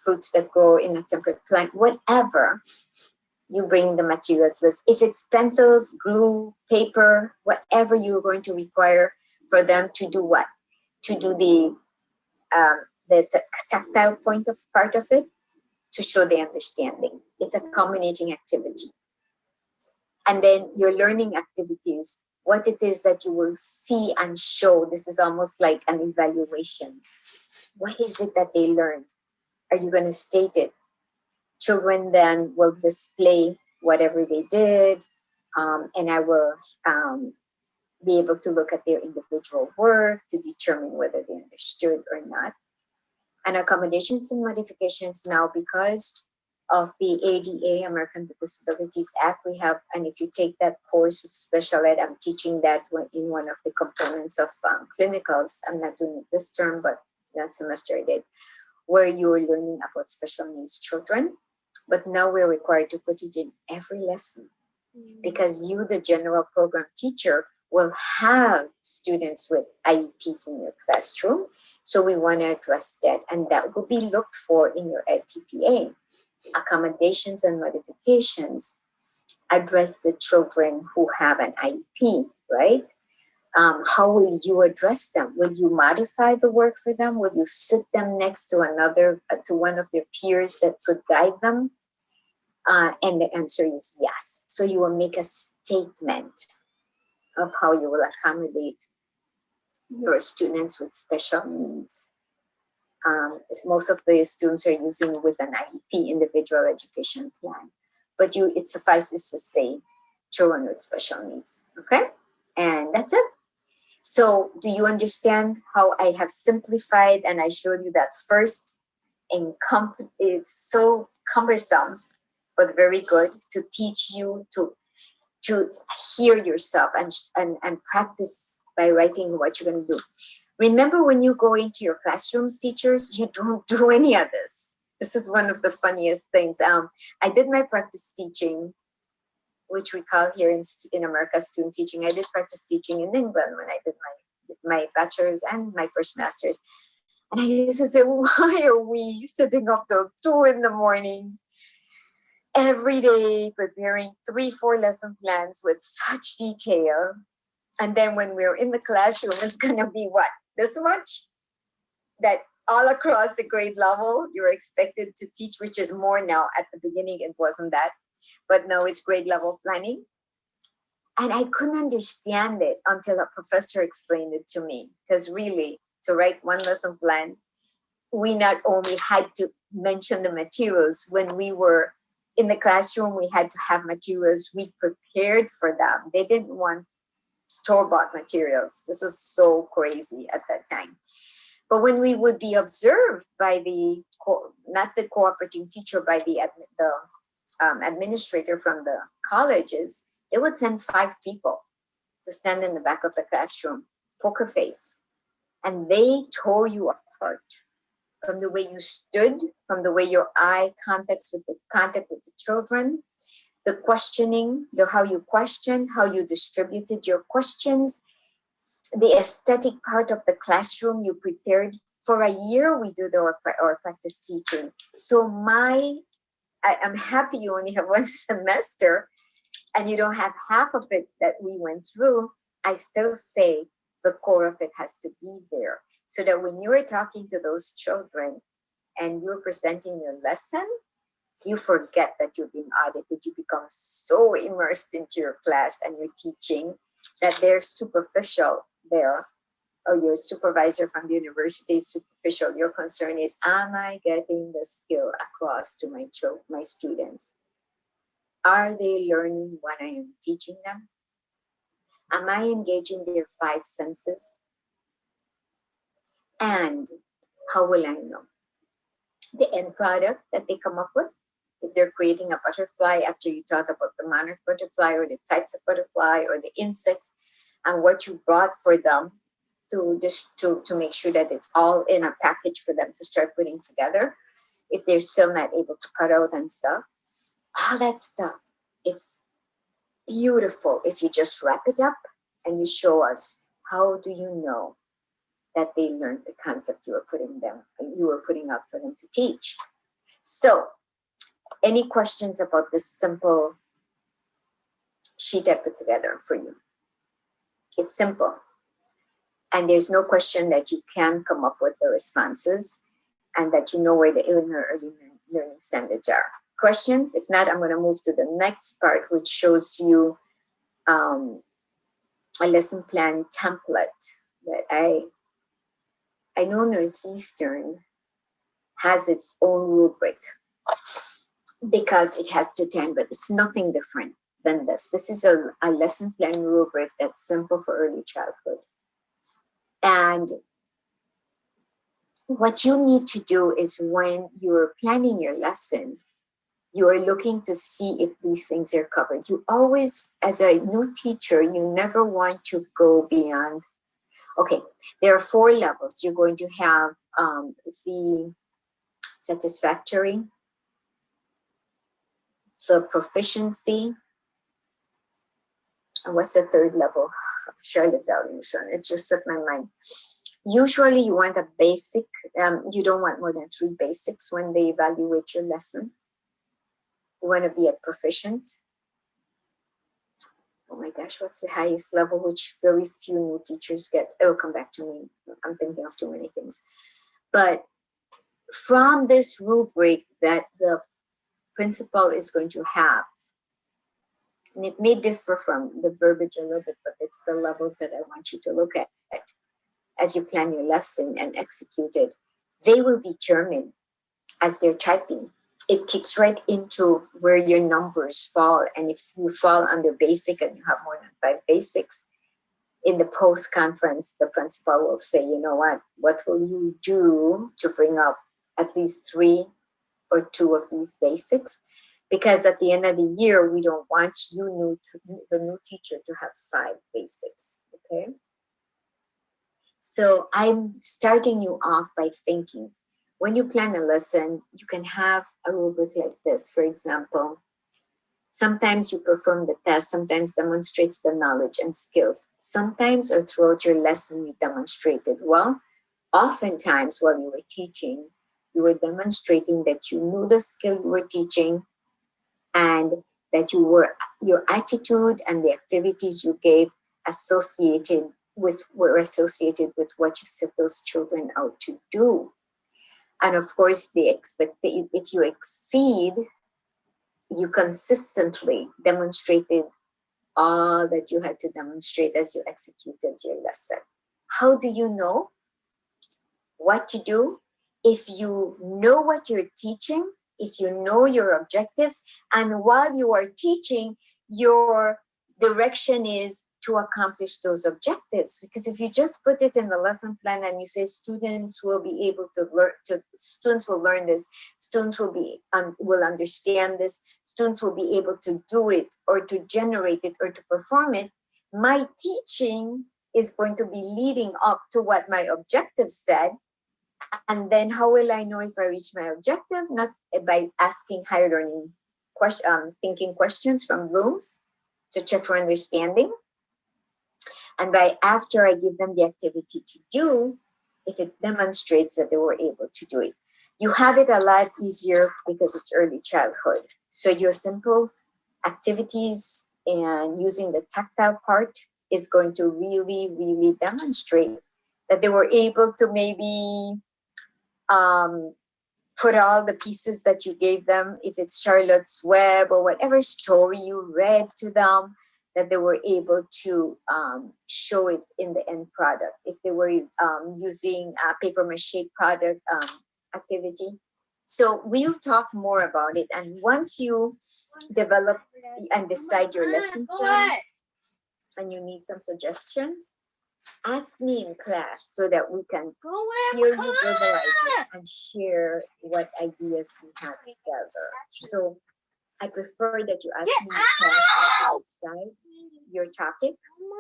fruits that grow in a temperate climate? Whatever, you bring the materials list. If it's pencils, glue, paper, whatever you're going to require for them to do what? To do the tactile part of it, to show the understanding. It's a culminating activity. And then your learning activities, what it is that you will see and show. This is almost like an evaluation. What is it that they learned? Are you going to state it? Children then will display whatever they did, and I will be able to look at their individual work to determine whether they understood or not. And accommodations and modifications now, because of the ADA, American Disabilities Act, we have, and if you take that course of special ed, I'm teaching that in one of the components of clinicals. I'm not doing it this term, but that semester I did, where you're learning about special needs children. But now we're required to put it in every lesson, because you, the general program teacher, will have students with IEPs in your classroom. So we want to address that, and that will be looked for in your EdTPA. Accommodations and modifications address the children who have an IEP, right? How will you address them? Will you modify the work for them? Will you sit them next to one of their peers that could guide them? And the answer is yes. So you will make a statement of how you will accommodate your students with special needs. Most of the students are using with an IEP, individual education plan, but it suffices to say children with special needs, okay? And that's it. So do you understand how I have simplified, and I showed you that first, it's so cumbersome, but very good to teach you to hear yourself and practice by writing what you're going to do. Remember, when you go into your classrooms, teachers, you don't do any of this. This is one of the funniest things. I did my practice teaching, which we call here in America student teaching. I did practice teaching in England when I did my bachelor's and my first master's. And I used to say, why are we sitting up till 2 a.m. every day preparing 3-4 lesson plans with such detail? And then when we're in the classroom, it's going to be what? This much? That all across the grade level, you're expected to teach, which is more now. At the beginning, it wasn't that. But now it's grade level planning. And I couldn't understand it until a professor explained it to me. Because really, to write one lesson plan, we not only had to mention the materials when we were in the classroom, we had to have materials we prepared for them. They didn't want store-bought materials. This was so crazy at that time. But when we would be observed by the, not the cooperating teacher, by the administrator from the colleges, they would send 5 people to stand in the back of the classroom, poker face. And they tore you apart from the way you stood, from the way your eye contact with the children, the questioning, how you questioned, how you distributed your questions, the aesthetic part of the classroom you prepared. For a year, we do our practice teaching. So I'm happy you only have 1 semester and you don't have half of it that we went through. I still say the core of it has to be there, so that when you are talking to those children and you're presenting your lesson, you forget that you're being audited. You become so immersed into your class and your teaching that they're superficial there, or your supervisor from the university is superficial. Your concern is, am I getting the skill across to my students? Are they learning what I am teaching them? Am I engaging their 5 senses? And how will I know the end product that they come up with? If they're creating a butterfly after you taught about the monarch butterfly or the types of butterfly or the insects, and what you brought for them to make sure that it's all in a package for them to start putting together, if they're still not able to cut out and stuff, all that stuff, it's beautiful if you just wrap it up and you show us, how do you know that they learned the concept you were putting up for them to teach? So, any questions about this simple sheet I put together for you? It's simple. And there's no question that you can come up with the responses and that you know where the early learning standards are. Questions? If not, I'm going to move to the next part, which shows you a lesson plan template that I know Northeastern has its own rubric because it has to attend, but it's nothing different than this. This is a lesson plan rubric that's simple for early childhood. And what you need to do is, when you're planning your lesson, you are looking to see if these things are covered. You always, as a new teacher, you never want to go beyond. Okay, there are 4 levels. You're going to have the satisfactory, the proficiency, and what's the 3rd level? Charlotte Darlington. It just slipped my mind. Usually you want a basic, you don't want more than 3 basics when they evaluate your lesson. You want to be at proficient. Oh my gosh, what's the highest level, which very few new teachers get? It'll come back to me. I'm thinking of too many things. But from this rubric that the principal is going to have, and it may differ from the verbiage a little bit, but it's the levels that I want you to look at as you plan your lesson and execute it. They will determine, as they're typing, it kicks right into where your numbers fall. And if you fall under basic and you have more than 5 basics, in the post-conference, the principal will say, you know what will you do to bring up at least 3 or 2 of these basics? Because at the end of the year, we don't want the new teacher to have 5 basics, okay? So I'm starting you off by thinking, when you plan a lesson, you can have a rubric like this. For example, sometimes you perform the test, sometimes demonstrates the knowledge and skills. Sometimes or throughout your lesson, you demonstrated. Well, oftentimes while you were teaching, you were demonstrating that you knew the skill you were teaching, and that your attitude and the activities you gave were associated with what you set those children out to do. And of course, they expect that if you exceed, you consistently demonstrated all that you had to demonstrate as you executed your lesson. How do you know what to do? If you know what you're teaching, if you know your objectives, and while you are teaching, your direction is to accomplish those objectives. Because if you just put it in the lesson plan and you say students will be able to learn, students will learn this, students will be will understand this, students will be able to do it or to generate it or to perform it, my teaching is going to be leading up to what my objectives said. And then how will I know if I reach my objective? Not by asking higher learning thinking questions from rooms to check for understanding. And by after I give them the activity to do, if it demonstrates that they were able to do it. You have it a lot easier because it's early childhood. So your simple activities and using the tactile part is going to really, really demonstrate that they were able to maybe put all the pieces that you gave them, if it's Charlotte's Web or whatever story you read to them, that they were able to show it in the end product. If they were using a paper mache product activity. So we'll talk more about it. And once you develop and decide your lesson plan and you need some suggestions, ask me in class so that we can hear you verbalize it and share what ideas we have together. So I prefer that you ask me in class as you decide your topic.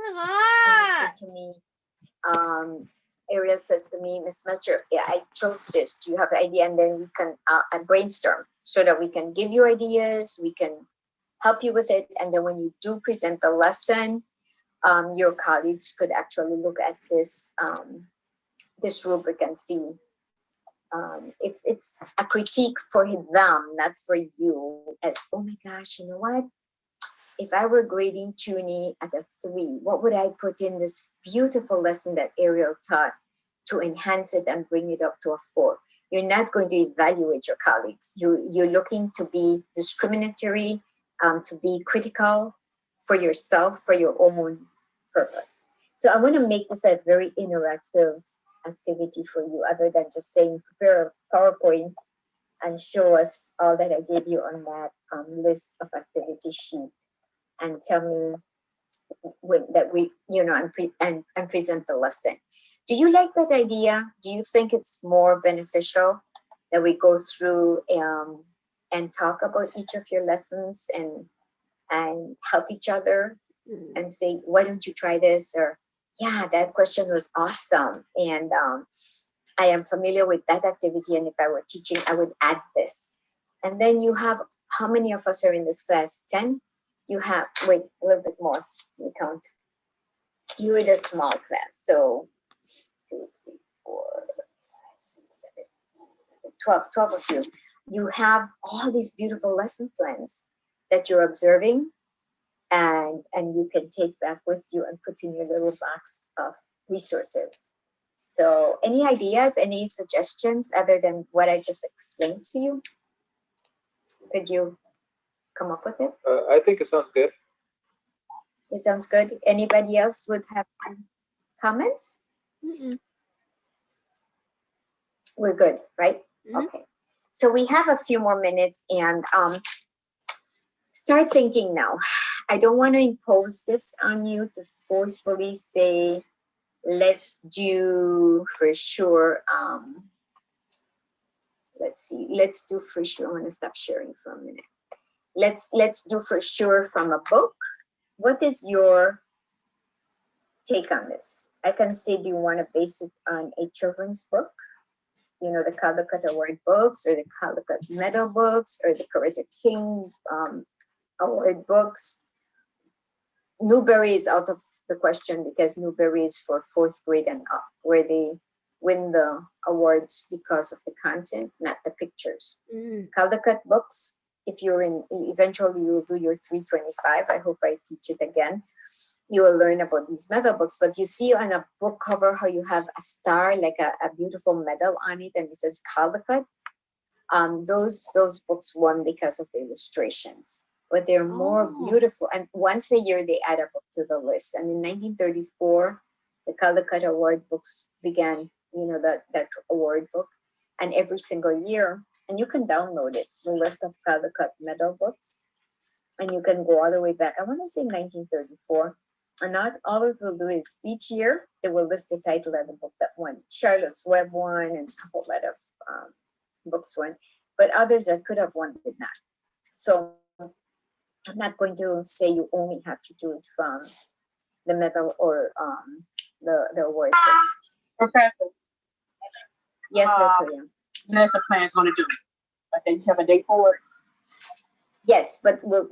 And you said to me, Ariel says to me, Miss Master, yeah, I chose this. Do you have an idea? And then we can brainstorm so that we can give you ideas, we can help you with it. And then when you do present the lesson, your colleagues could actually look at this this rubric and see. It's a critique for them, not for you. As, oh my gosh, you know what? If I were grading Tuni at a 3, what would I put in this beautiful lesson that Ariel taught to enhance it and bring it up to a 4? You're not going to evaluate your colleagues. You're looking to be discriminatory, to be critical for yourself, for your own purpose. So I want to make this a very interactive activity for you, other than just saying prepare a PowerPoint and show us all that I gave you on that list of activity sheet, and tell me that we, you know, and present the lesson. Do you like that idea? Do you think it's more beneficial that we go through and talk about each of your lessons and help each other and say, why don't you try this? Or, yeah, that question was awesome. And I am familiar with that activity. And if I were teaching, I would add this. And then you have, how many of us are in this class? 10? You have, wait, a little bit more. We count. You're in a small class. So 2, 3, 4, 5, 6, 7, 12 of you. You have all these beautiful lesson plans that you're observing, and you can take back with you and put in your little box of resources. So any ideas, any suggestions other than what I just explained to you? Could you come up with it? I think it sounds good. It sounds good. Anybody else would have comments? We're good, right? Okay. So we have a few more minutes, and start thinking now. I don't want to impose this on you to forcefully say, let's do for sure. Let's see. Let's do for sure. I'm going to stop sharing for a minute. Let's do for sure from a book. What is your take on this? I can say, do you want to base it on a children's book? You know, the Caldecott Award books, or the Caldecott Medal books, or the Coretta King Award books. Newbery is out of the question because Newbery is for 4th grade and up, where they win the awards because of the content, not the pictures. Caldecott books, if you're in, eventually you'll do your 325. I hope I teach it again. You will learn about these medal books, but you see on a book cover how you have a star, like a beautiful medal on it, and it says Caldecott. Those books won because of the illustrations, but they're more beautiful. And once a year they add up to the list. And in 1934, the Caldecott Award books began, you know, that award book, and every single year and you can download it, the list of Caldecott medal books, and you can go all the way back. I want to say 1934. And not all it will do is each year they will list the title of the book that won. Charlotte's Web won, and a whole lot of books won, but others that could have won did not. So I'm not going to say you only have to do it from the medal or the award books. Professor, Yes, Latoya. lesson plan's gonna do. I think you have a date for it. Yes, but we'll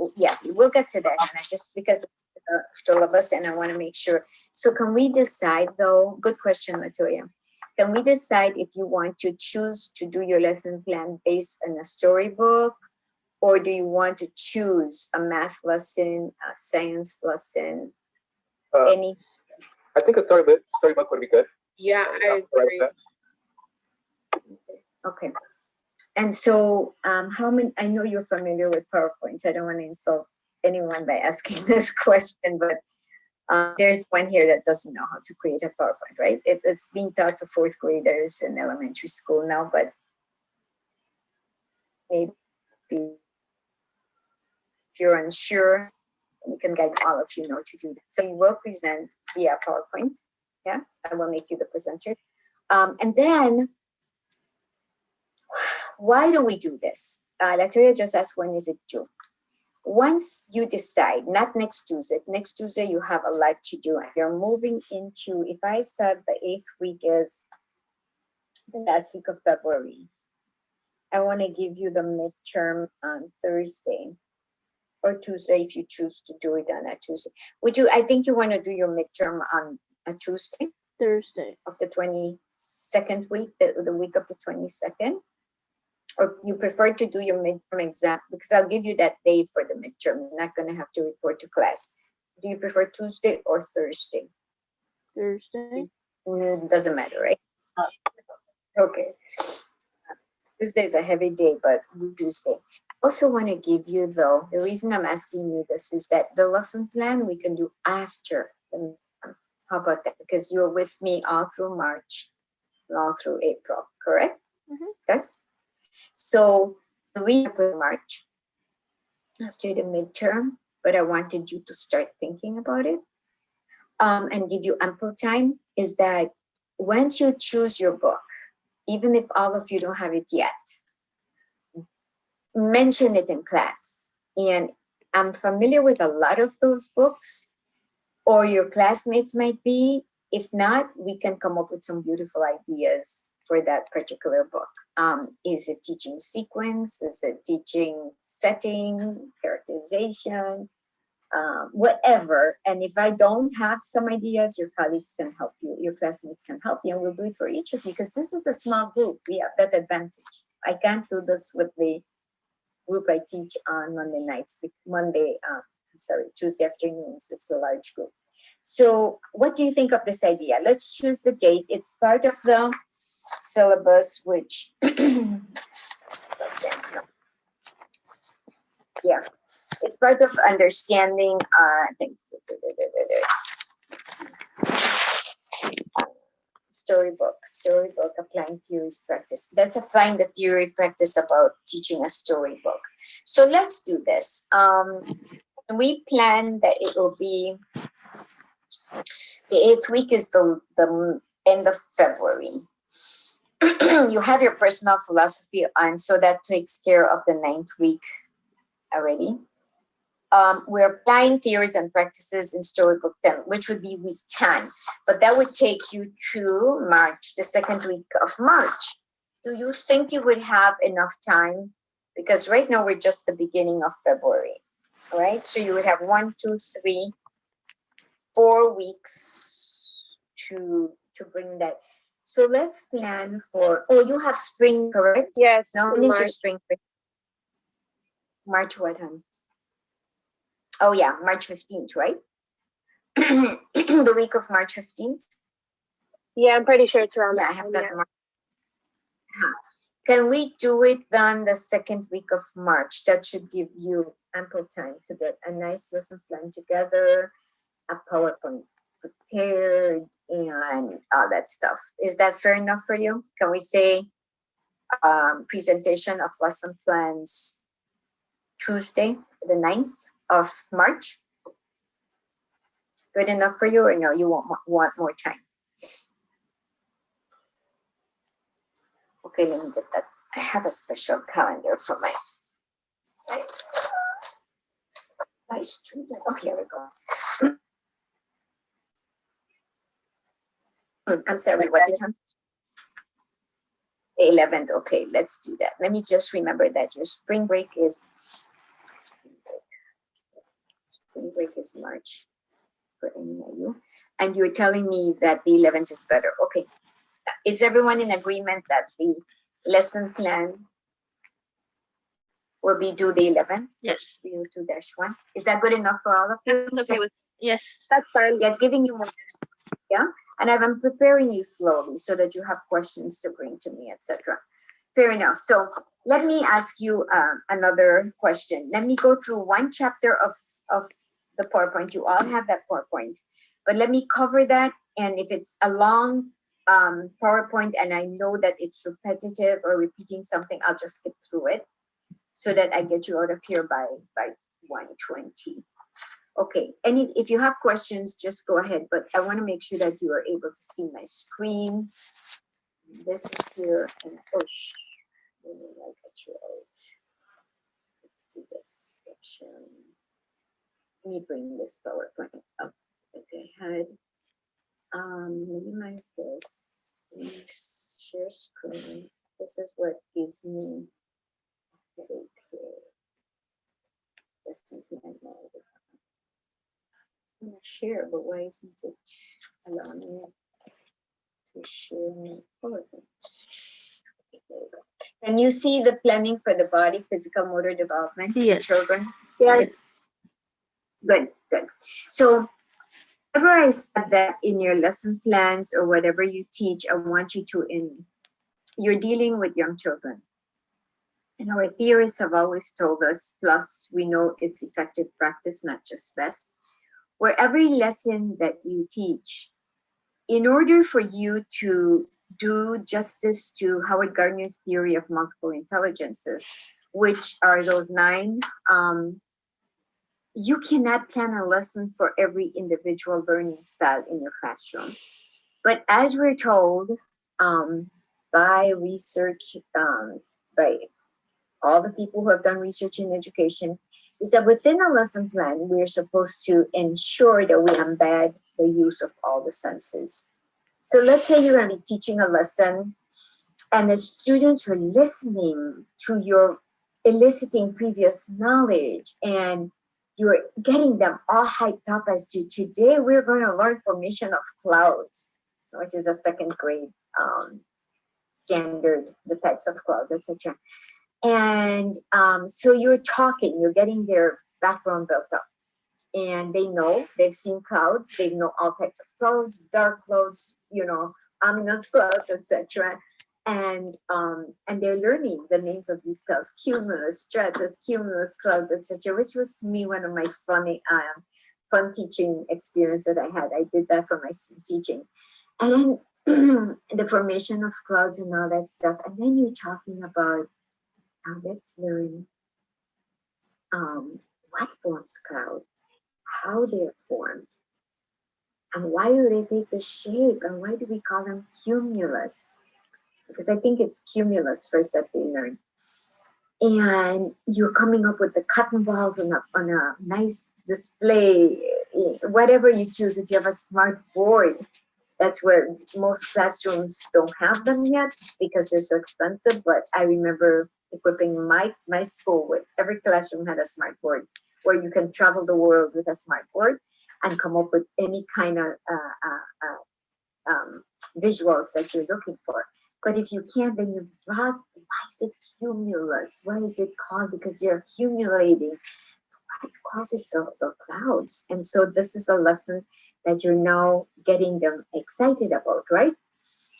get to that. And I just because it's the syllabus, and I want to make sure. So can we decide though? Good question, Latoya. Can we decide if you want to choose to do your lesson plan based on a storybook, or do you want to choose a math lesson, a science lesson, any? I think a storybook would be good. Yeah, I agree. Okay. And so how many, I know you're familiar with PowerPoints. I don't want to insult anyone by asking this question, but there's one here that doesn't know how to create a PowerPoint, right? It's being taught to fourth graders in elementary school now, but maybe if you're unsure, we can guide all of you know to do that. So we will present via PowerPoint. Yeah, I will make you the presenter. And then, why do we do this? Latoya just asked, when is it due? Once you decide, not next Tuesday you have a lot to do. You're moving into, if I said the 8th week is the last week of February, I want to give you the midterm on Thursday or Tuesday if you choose to do it on a Tuesday. I think you want to do your midterm on a Tuesday? Thursday. Of the 22nd week, the week of the 22nd? Or you prefer to do your midterm exam? Because I'll give you that day for the midterm. You're not going to have to report to class. Do you prefer Tuesday or Thursday? Thursday. It doesn't matter, right? Okay. Tuesday is a heavy day, but Tuesday. Also want to give you, though, the reason I'm asking you this is that the lesson plan we can do after the midterm. How about that? Because you're with me all through March, all through April, correct? Mm-hmm. Yes. So the reason for March after the midterm, but I wanted you to start thinking about it and give you ample time, is that once you choose your book, even if all of you don't have it yet, mention it in class. And I'm familiar with a lot of those books, or your classmates might be. If not, we can come up with some beautiful ideas for that particular book. Is it teaching sequence? Is it teaching setting, characterization, whatever? And if I don't have some ideas, your colleagues can help you, your classmates can help you, and we'll do it for each of you, because this is a small group. We have that advantage. I can't do this with the group I teach on Monday nights, Tuesday afternoons. It's a large group. So what do you think of this idea? Let's choose the date. It's part of the syllabus, which, yeah, it's part of understanding things. Storybook, applying theories practice. That's applying the theory practice about teaching a storybook. So let's do this. We plan that it will be the 8th week is the end of February. You have your personal philosophy on, so that takes care of the 9th week already. We're applying theories and practices in Storybook 10, which would be week 10, but that would take you to March, the 2nd week of March. Do you think you would have enough time? Because right now we're just the beginning of February, right? So you would have 1, 2, 3, 4 weeks to bring that. So let's plan for, you have spring, correct? Yes. No, when is your spring break? March what, hon? Oh yeah, March 15th, right? The week of March 15th? Yeah, I'm pretty sure it's around Yeah, I that have time, that. yeah. Can we do it then the 2nd week of March? That should give you ample time to get a nice lesson plan together, a PowerPoint prepared, and all that stuff. Is that fair enough for you? Can we say presentation of lesson plans Tuesday, the 9th of March. Good enough for you, or no, you want more time? Okay, let me get that. I have a special calendar for my student. Okay, here we go. I'm sorry, what the time? 11th. Okay, let's do that. Let me just remember that your spring break is March for NIU, and you're telling me that the 11th is better. Okay, is everyone in agreement that the lesson plan will be due the 11th? Yes. 2-1. Is that good enough for all of you? That's okay with, yes. That's fine. Yeah, it's giving you more. Yeah, and I'm preparing you slowly so that you have questions to bring to me, etc. Fair enough. So let me ask you another question. Let me go through one chapter of the PowerPoint. You all have that PowerPoint, but let me cover that. And if it's a long PowerPoint and I know that it's repetitive or repeating something, I'll just skip through it so that I get you out of here by 1:20. Okay, if you have questions, just go ahead, but I want to make sure that you are able to see my screen. This is here, and let me get you out. Let's do this section. Let me bring this PowerPoint up that I had. Minimize this. Let me share screen. This is what gives me a headache here. Just something I know. I'm gonna share, but why isn't it allowing me to share my PowerPoint? Okay, there we go. Can you see the planning for the body, physical motor development in Yes. children? Yes. Good, good. So whenever I said that in your lesson plans or whatever you teach, I want you to you're dealing with young children. And our theorists have always told us, plus we know it's effective practice, not just best, where every lesson that you teach, in order for you to do justice to Howard Gardner's theory of multiple intelligences, which are those 9, you cannot plan a lesson for every individual learning style in your classroom. But as we're told by research, by all the people who have done research in education, is that within a lesson plan, we're supposed to ensure that we embed the use of all the senses. So let's say you're going to be teaching a lesson and the students are listening to your eliciting previous knowledge and you're getting them all hyped up as to today we're going to learn formation of clouds, which is a 2nd grade standard, the types of clouds, etc. And so you're talking, you're getting their background built up. And they know, they've seen clouds, they know all types of clouds, dark clouds, ominous clouds, etc. And they're learning the names of these clouds, cumulus, stratus, cumulus clouds, etc., which was to me one of my fun teaching experience that I had. I did that for my student teaching. And then the formation of clouds and all that stuff. And then you're talking about, let's learn what forms clouds, how they're formed, and why do they take the shape, and why do we call them cumulus? Because I think it's cumulus first that they learn. And you're coming up with the cotton balls on a nice display, whatever you choose. If you have a smart board, that's where most classrooms don't have them yet because they're so expensive. But I remember equipping my school with, every classroom had a smart board where you can travel the world with a smart board and come up with any kind of visuals that you're looking for. But if you can't, then you brought, why is it cumulus? Why is it called? Because they're accumulating. What causes the clouds? And so this is a lesson that you're now getting them excited about, right?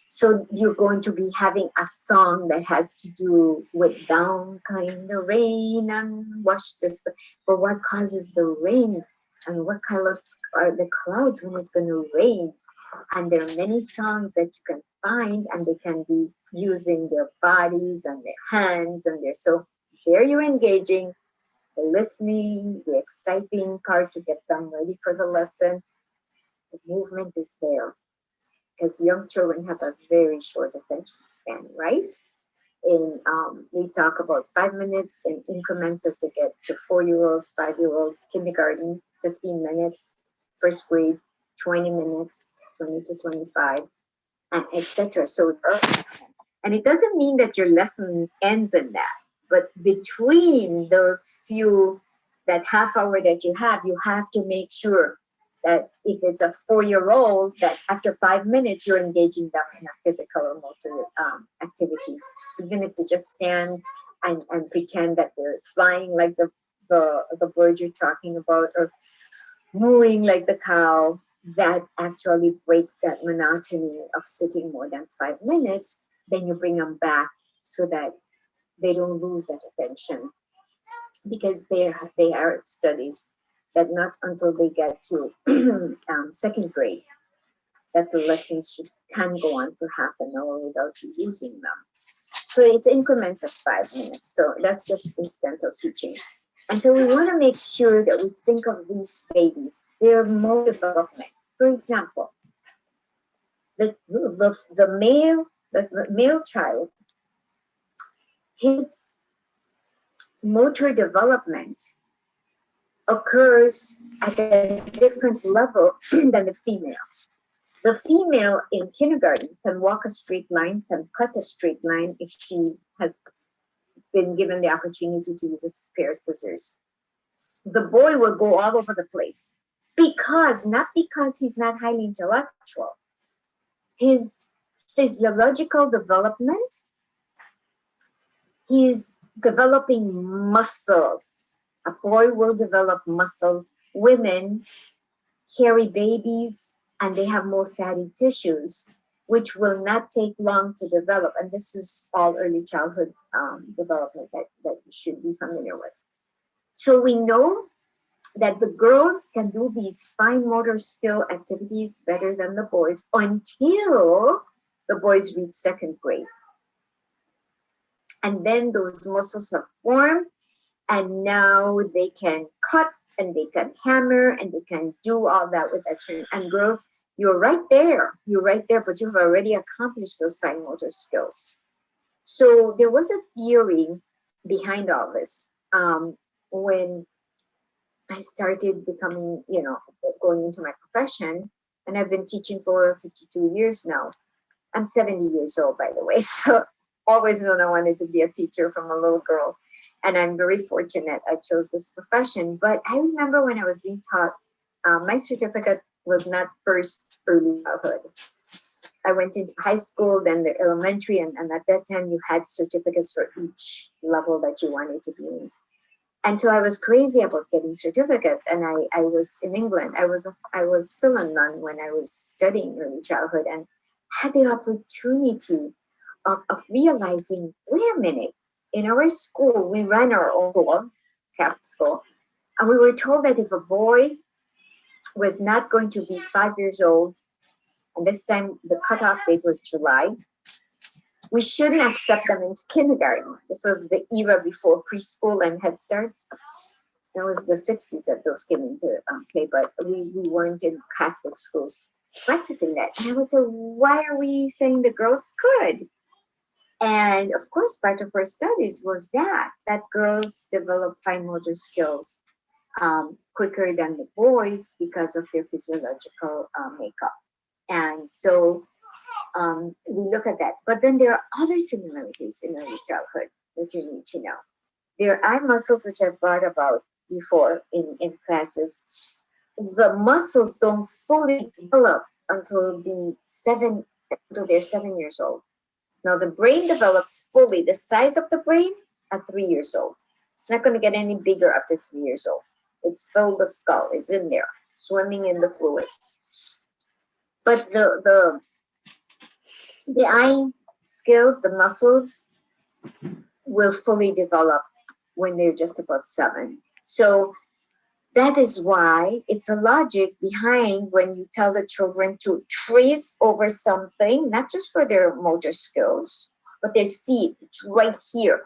So you're going to be having a song that has to do with down coming the rain and wash this. But what causes the rain? And what color are the clouds when it's going to rain? And there are many songs that you can find, and they can be using their bodies and their hands and their, so here you're engaging, the listening, the exciting part to get them ready for the lesson. The movement is there because young children have a very short attention span, right? In we talk about 5 minutes in increments as they get to 4-year-olds, 5-year-olds, kindergarten, 15 minutes, first grade, 20 minutes, 20 to 25, etc. So, and it doesn't mean that your lesson ends in that, but between those few, that half hour that you have to make sure that if it's a 4-year-old, that after 5 minutes, you're engaging them in a physical or motor activity. Even if they just stand and pretend that they're flying like the bird you're talking about, or mooing like the cow, that actually breaks that monotony of sitting more than 5 minutes. Then you bring them back so that they don't lose that attention, because they are studies that not until they get to second grade that the lessons can go on for half an hour without you losing them. So it's increments of 5 minutes. So that's just incidental teaching. And so we want to make sure that we think of these babies, their motor development. For example, the male child, his motor development occurs at a different level than the female. The female in kindergarten can walk a straight line, can cut a straight line if she has been given the opportunity to use a pair of scissors. The boy will go all over the place not because he's not highly intellectual. His physiological development, he's developing muscles. A boy will develop muscles. Women carry babies and they have more fatty tissues, which will not take long to develop. And this is all early childhood development that you should be familiar with. So we know that the girls can do these fine motor skill activities better than the boys until the boys reach second grade. And then those muscles have formed, and now they can cut and they can hammer and they can do all that with action. And girls, you're right there, but you've already accomplished those fine motor skills. So there was a theory behind all this. When I started becoming, going into my profession, and I've been teaching for 52 years now. I'm 70 years old, by the way, so always known I wanted to be a teacher from a little girl. And I'm very fortunate I chose this profession. But I remember when I was being taught, my certificate was not first early childhood. I went into high school, then the elementary, and at that time you had certificates for each level that you wanted to be in. And so I was crazy about getting certificates. And I was in England. I was still a nun when I was studying early childhood, and had the opportunity of realizing, wait a minute, in our school, we ran our own school, Catholic school, and we were told that if a boy was not going to be 5 years old, and this time the cutoff date was July, we shouldn't accept them into kindergarten. This was the era before preschool and Head Start. It was the 60s that those came into play, but we weren't in Catholic schools practicing that. And I was like, why are we saying the girls could? And of course, part of our studies was that girls develop fine motor skills quicker than the boys because of their physiological makeup. And so we look at that. But then there are other similarities in early childhood that you need to know. There are muscles which I've brought about before in classes. The muscles don't fully develop until they're 7 years old. Now the brain develops fully, the size of the brain at 3 years old. It's not going to get any bigger after 3 years old. It's filled the skull, it's in there, swimming in the fluids. But the eye skills, the muscles, will fully develop when they're just about 7. So That is why it's a logic behind when you tell the children to trace over something, not just for their motor skills, but they see it, it's right here.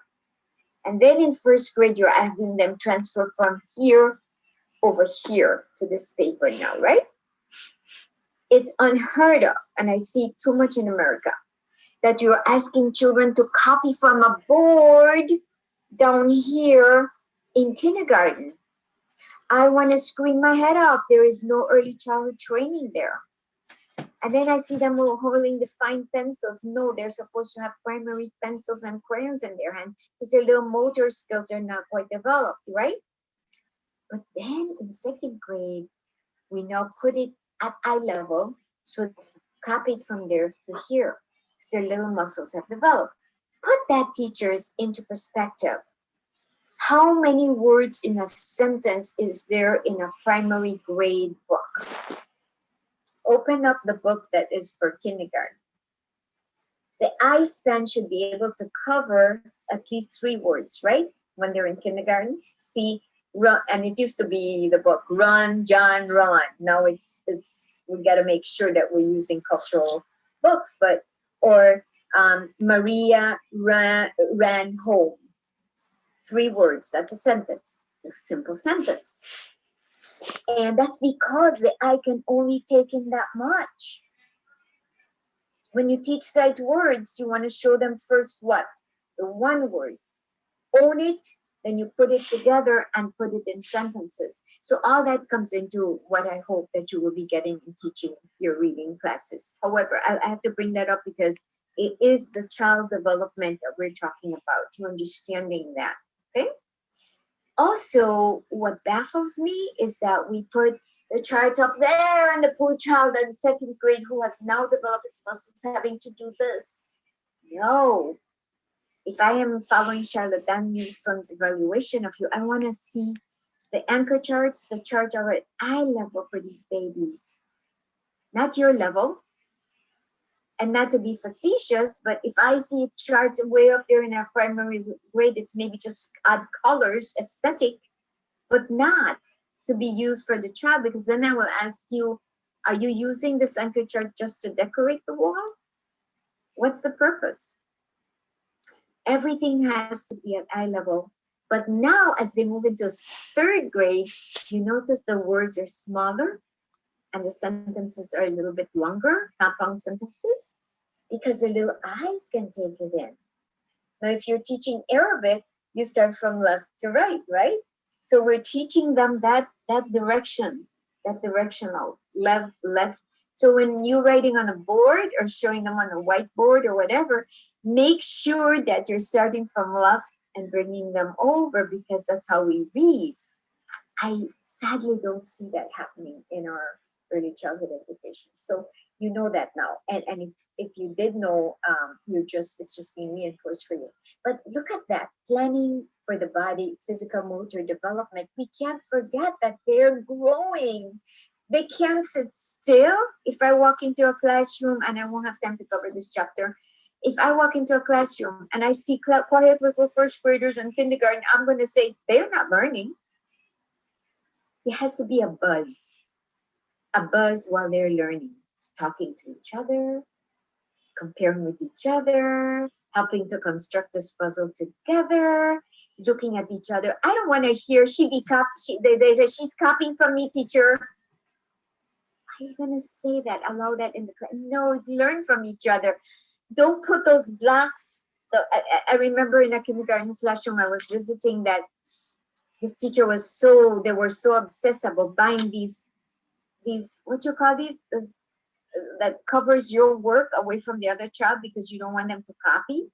And then in first grade, you're having them transfer from here over here to this paper now, right? It's unheard of, and I see it too much in America, that you're asking children to copy from a board down here in kindergarten. I want to scream my head off. There is no early childhood training there. And then I see them holding the fine pencils. No, they're supposed to have primary pencils and crayons in their hand because their little motor skills are not quite developed, right? But then in second grade, we now put it at eye level, so copy it from there to here, because their little muscles have developed. Put that, teachers, into perspective. How many words in a sentence is there in a primary grade book? Open up the book that is for kindergarten. The eye span should be able to cover at least 3 words, right? When they're in kindergarten. See, run, and it used to be the book Run, John, Run. Now it's we got to make sure that we're using cultural books, but or Maria ran home. 3 words, that's a sentence, a simple sentence. And that's because the eye can only take in that much. When you teach sight words, you want to show them first what? The one word. Own it, then you put it together and put it in sentences. So all that comes into what I hope that you will be getting in teaching your reading classes. However, I have to bring that up because it is the child development that we're talking about, you understanding that, okay? Also, what baffles me is that we put the charts up there and the poor child in second grade who has now developed his muscles having to do this. No. If I am following Charlotte Danielson's evaluation of you, I want to see the anchor charts, the charts are at eye level for these babies, not your level. And not to be facetious, but if I see charts way up there in our primary grade, it's maybe just odd colors, aesthetic, but not to be used for the child, because then I will ask you, are you using this anchor chart just to decorate the wall? What's the purpose? Everything has to be at eye level. But now as they move into third grade, you notice the words are smaller and the sentences are a little bit longer, compound sentences, because their little eyes can take it in. Now, if you're teaching Arabic, you start from left to right, right? So we're teaching them that direction, that directional, left. So when you're writing on a board or showing them on a whiteboard or whatever, make sure that you're starting from left and bringing them over, because that's how we read. I sadly don't see that happening in our early childhood education. So you know that now. And if you did know, it's just being reinforced for you. But look at that, planning for the body, physical motor development. We can't forget that they're growing. They can't sit still. If I walk into a classroom, and I won't have time to cover this chapter, if I walk into a classroom and I see quiet little first graders in kindergarten, I'm going to say they're not learning. It has to be a buzz while they're learning, talking to each other, comparing with each other, helping to construct this puzzle together, looking at each other. I don't want to hear they say she's copying from me, teacher. Why are you going to say that? Allow that in the class? No, learn from each other. Don't put those blocks. I remember in a kindergarten classroom I was visiting that this teacher they were so obsessed about buying these what you call these that covers your work away from the other child because you don't want them to copy.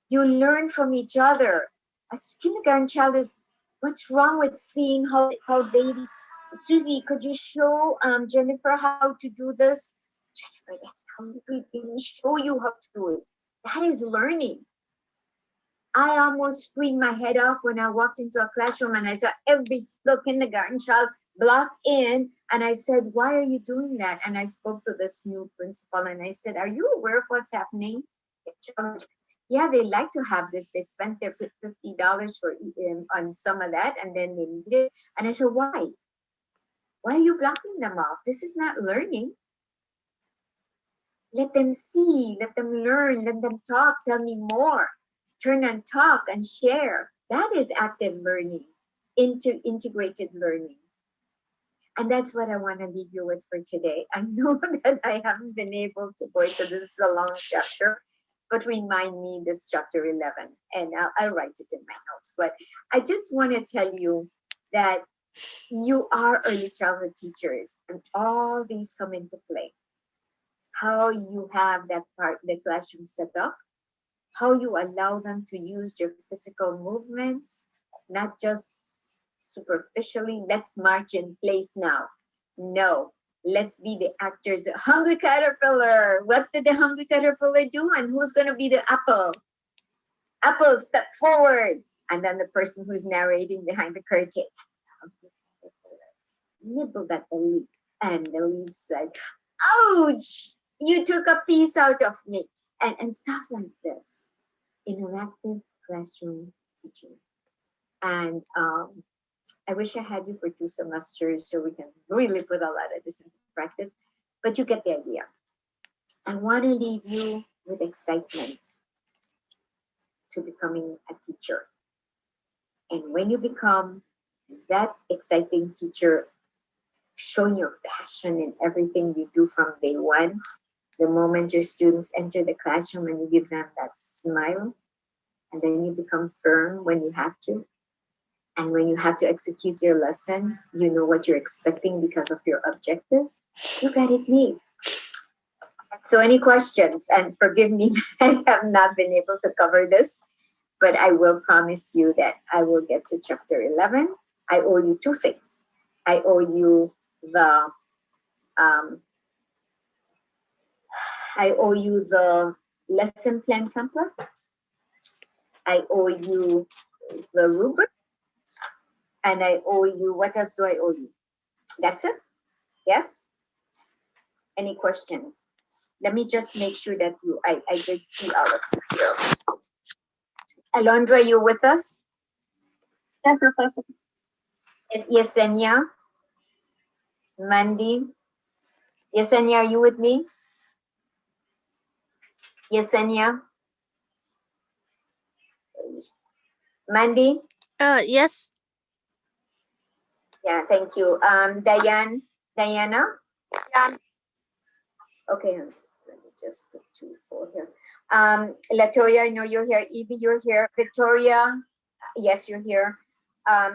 You learn from each other. A kindergarten child is, what's wrong with seeing how baby, Susie, could you show Jennifer how to do this? Jennifer, that's how we show you how to do it. That is learning. I almost screamed my head off when I walked into a classroom and I saw every single kindergarten child blocked in, and I said, why are you doing that? And I spoke to this new principal and I said, are you aware of what's happening? yeah, they like to have this. They spent their $50 for on some of that, and then they need it. And I said, why? Why are you blocking them off? This is not learning. Let them see, let them learn, let them talk, tell me more. Turn and talk and share. That is active learning, integrated learning. And that's what I want to leave you with for today. I know that I haven't been able to go into this a long chapter, but remind me this chapter 11, and I'll write it in my notes. But I just want to tell you that you are early childhood teachers, and all these come into play. How you have that part, the classroom set up, how you allow them to use your physical movements, not just superficially, let's march in place now. No, let's be the actors. Hungry caterpillar, what did the hungry caterpillar do? And who's going to be the apple? Apple, step forward. And then the person who's narrating behind the curtain nibbled at the leaf, and the leaf said, ouch, you took a piece out of me, and stuff like this. Interactive classroom teaching. And I wish I had you for 2 semesters so we can really put a lot of this into practice, but you get the idea. I want to leave you with excitement to becoming a teacher. And when you become that exciting teacher, showing your passion in everything you do from day one, the moment your students enter the classroom and you give them that smile, and then you become firm when you have to. And when you have to execute your lesson, you know what you're expecting because of your objectives. You got it made. So any questions? And forgive me, I have not been able to cover this, but I will promise you that I will get to chapter 11. I owe you 2 things. I owe you the lesson plan template. I owe you the rubric. And I owe you, what else do I owe you? That's it? Yes? Any questions? Let me just make sure that I did see all of you here. Alondra, you with us? Yes, Professor. Yesenia? Mandy? Yesenia, are you with me? Yesenia? Mandy? Yes. Yeah, thank you. Diana? Yeah. Okay, let me just put 2, 4 here. Latoya, I know you're here. Evie, you're here. Victoria, yes, you're here.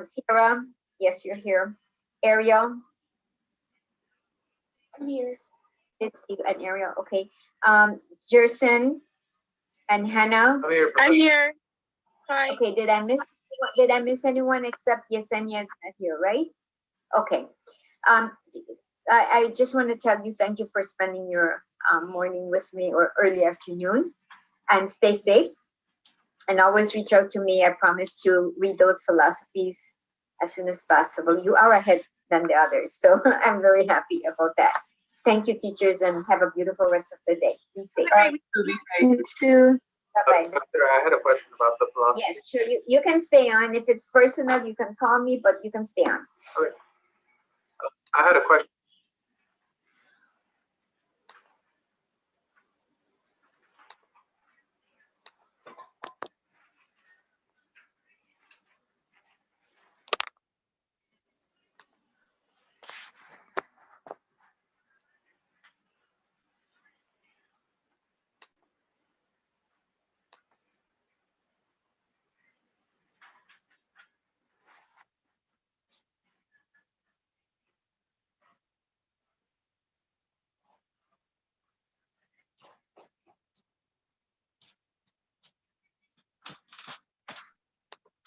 Sierra, yes, you're here. Ariel? I'm here. Let's see, an Ariel, okay. Jerson and Hannah? I'm here. I'm here. Hi. Okay, did I miss anyone except Yesenia is not here, right? Okay. I just want to tell you thank you for spending your morning with me, or early afternoon, and stay safe, and always reach out to me. I promise to read those philosophies as soon as possible. You are ahead than the others, so I'm very happy about that. Thank you, teachers, and have a beautiful rest of the day. Be safe. You too. Bye-bye. I had a question about the philosophy. Yes, sure. You can stay on. If it's personal, you can call me, but you can stay on. Okay. I had a question.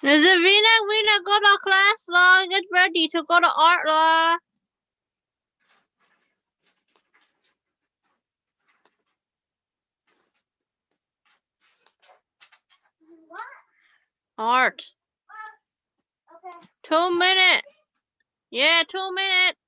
Zavina, go to class law. Get ready to go to art law. What? Art. Okay. 2 minutes. Yeah, 2 minutes.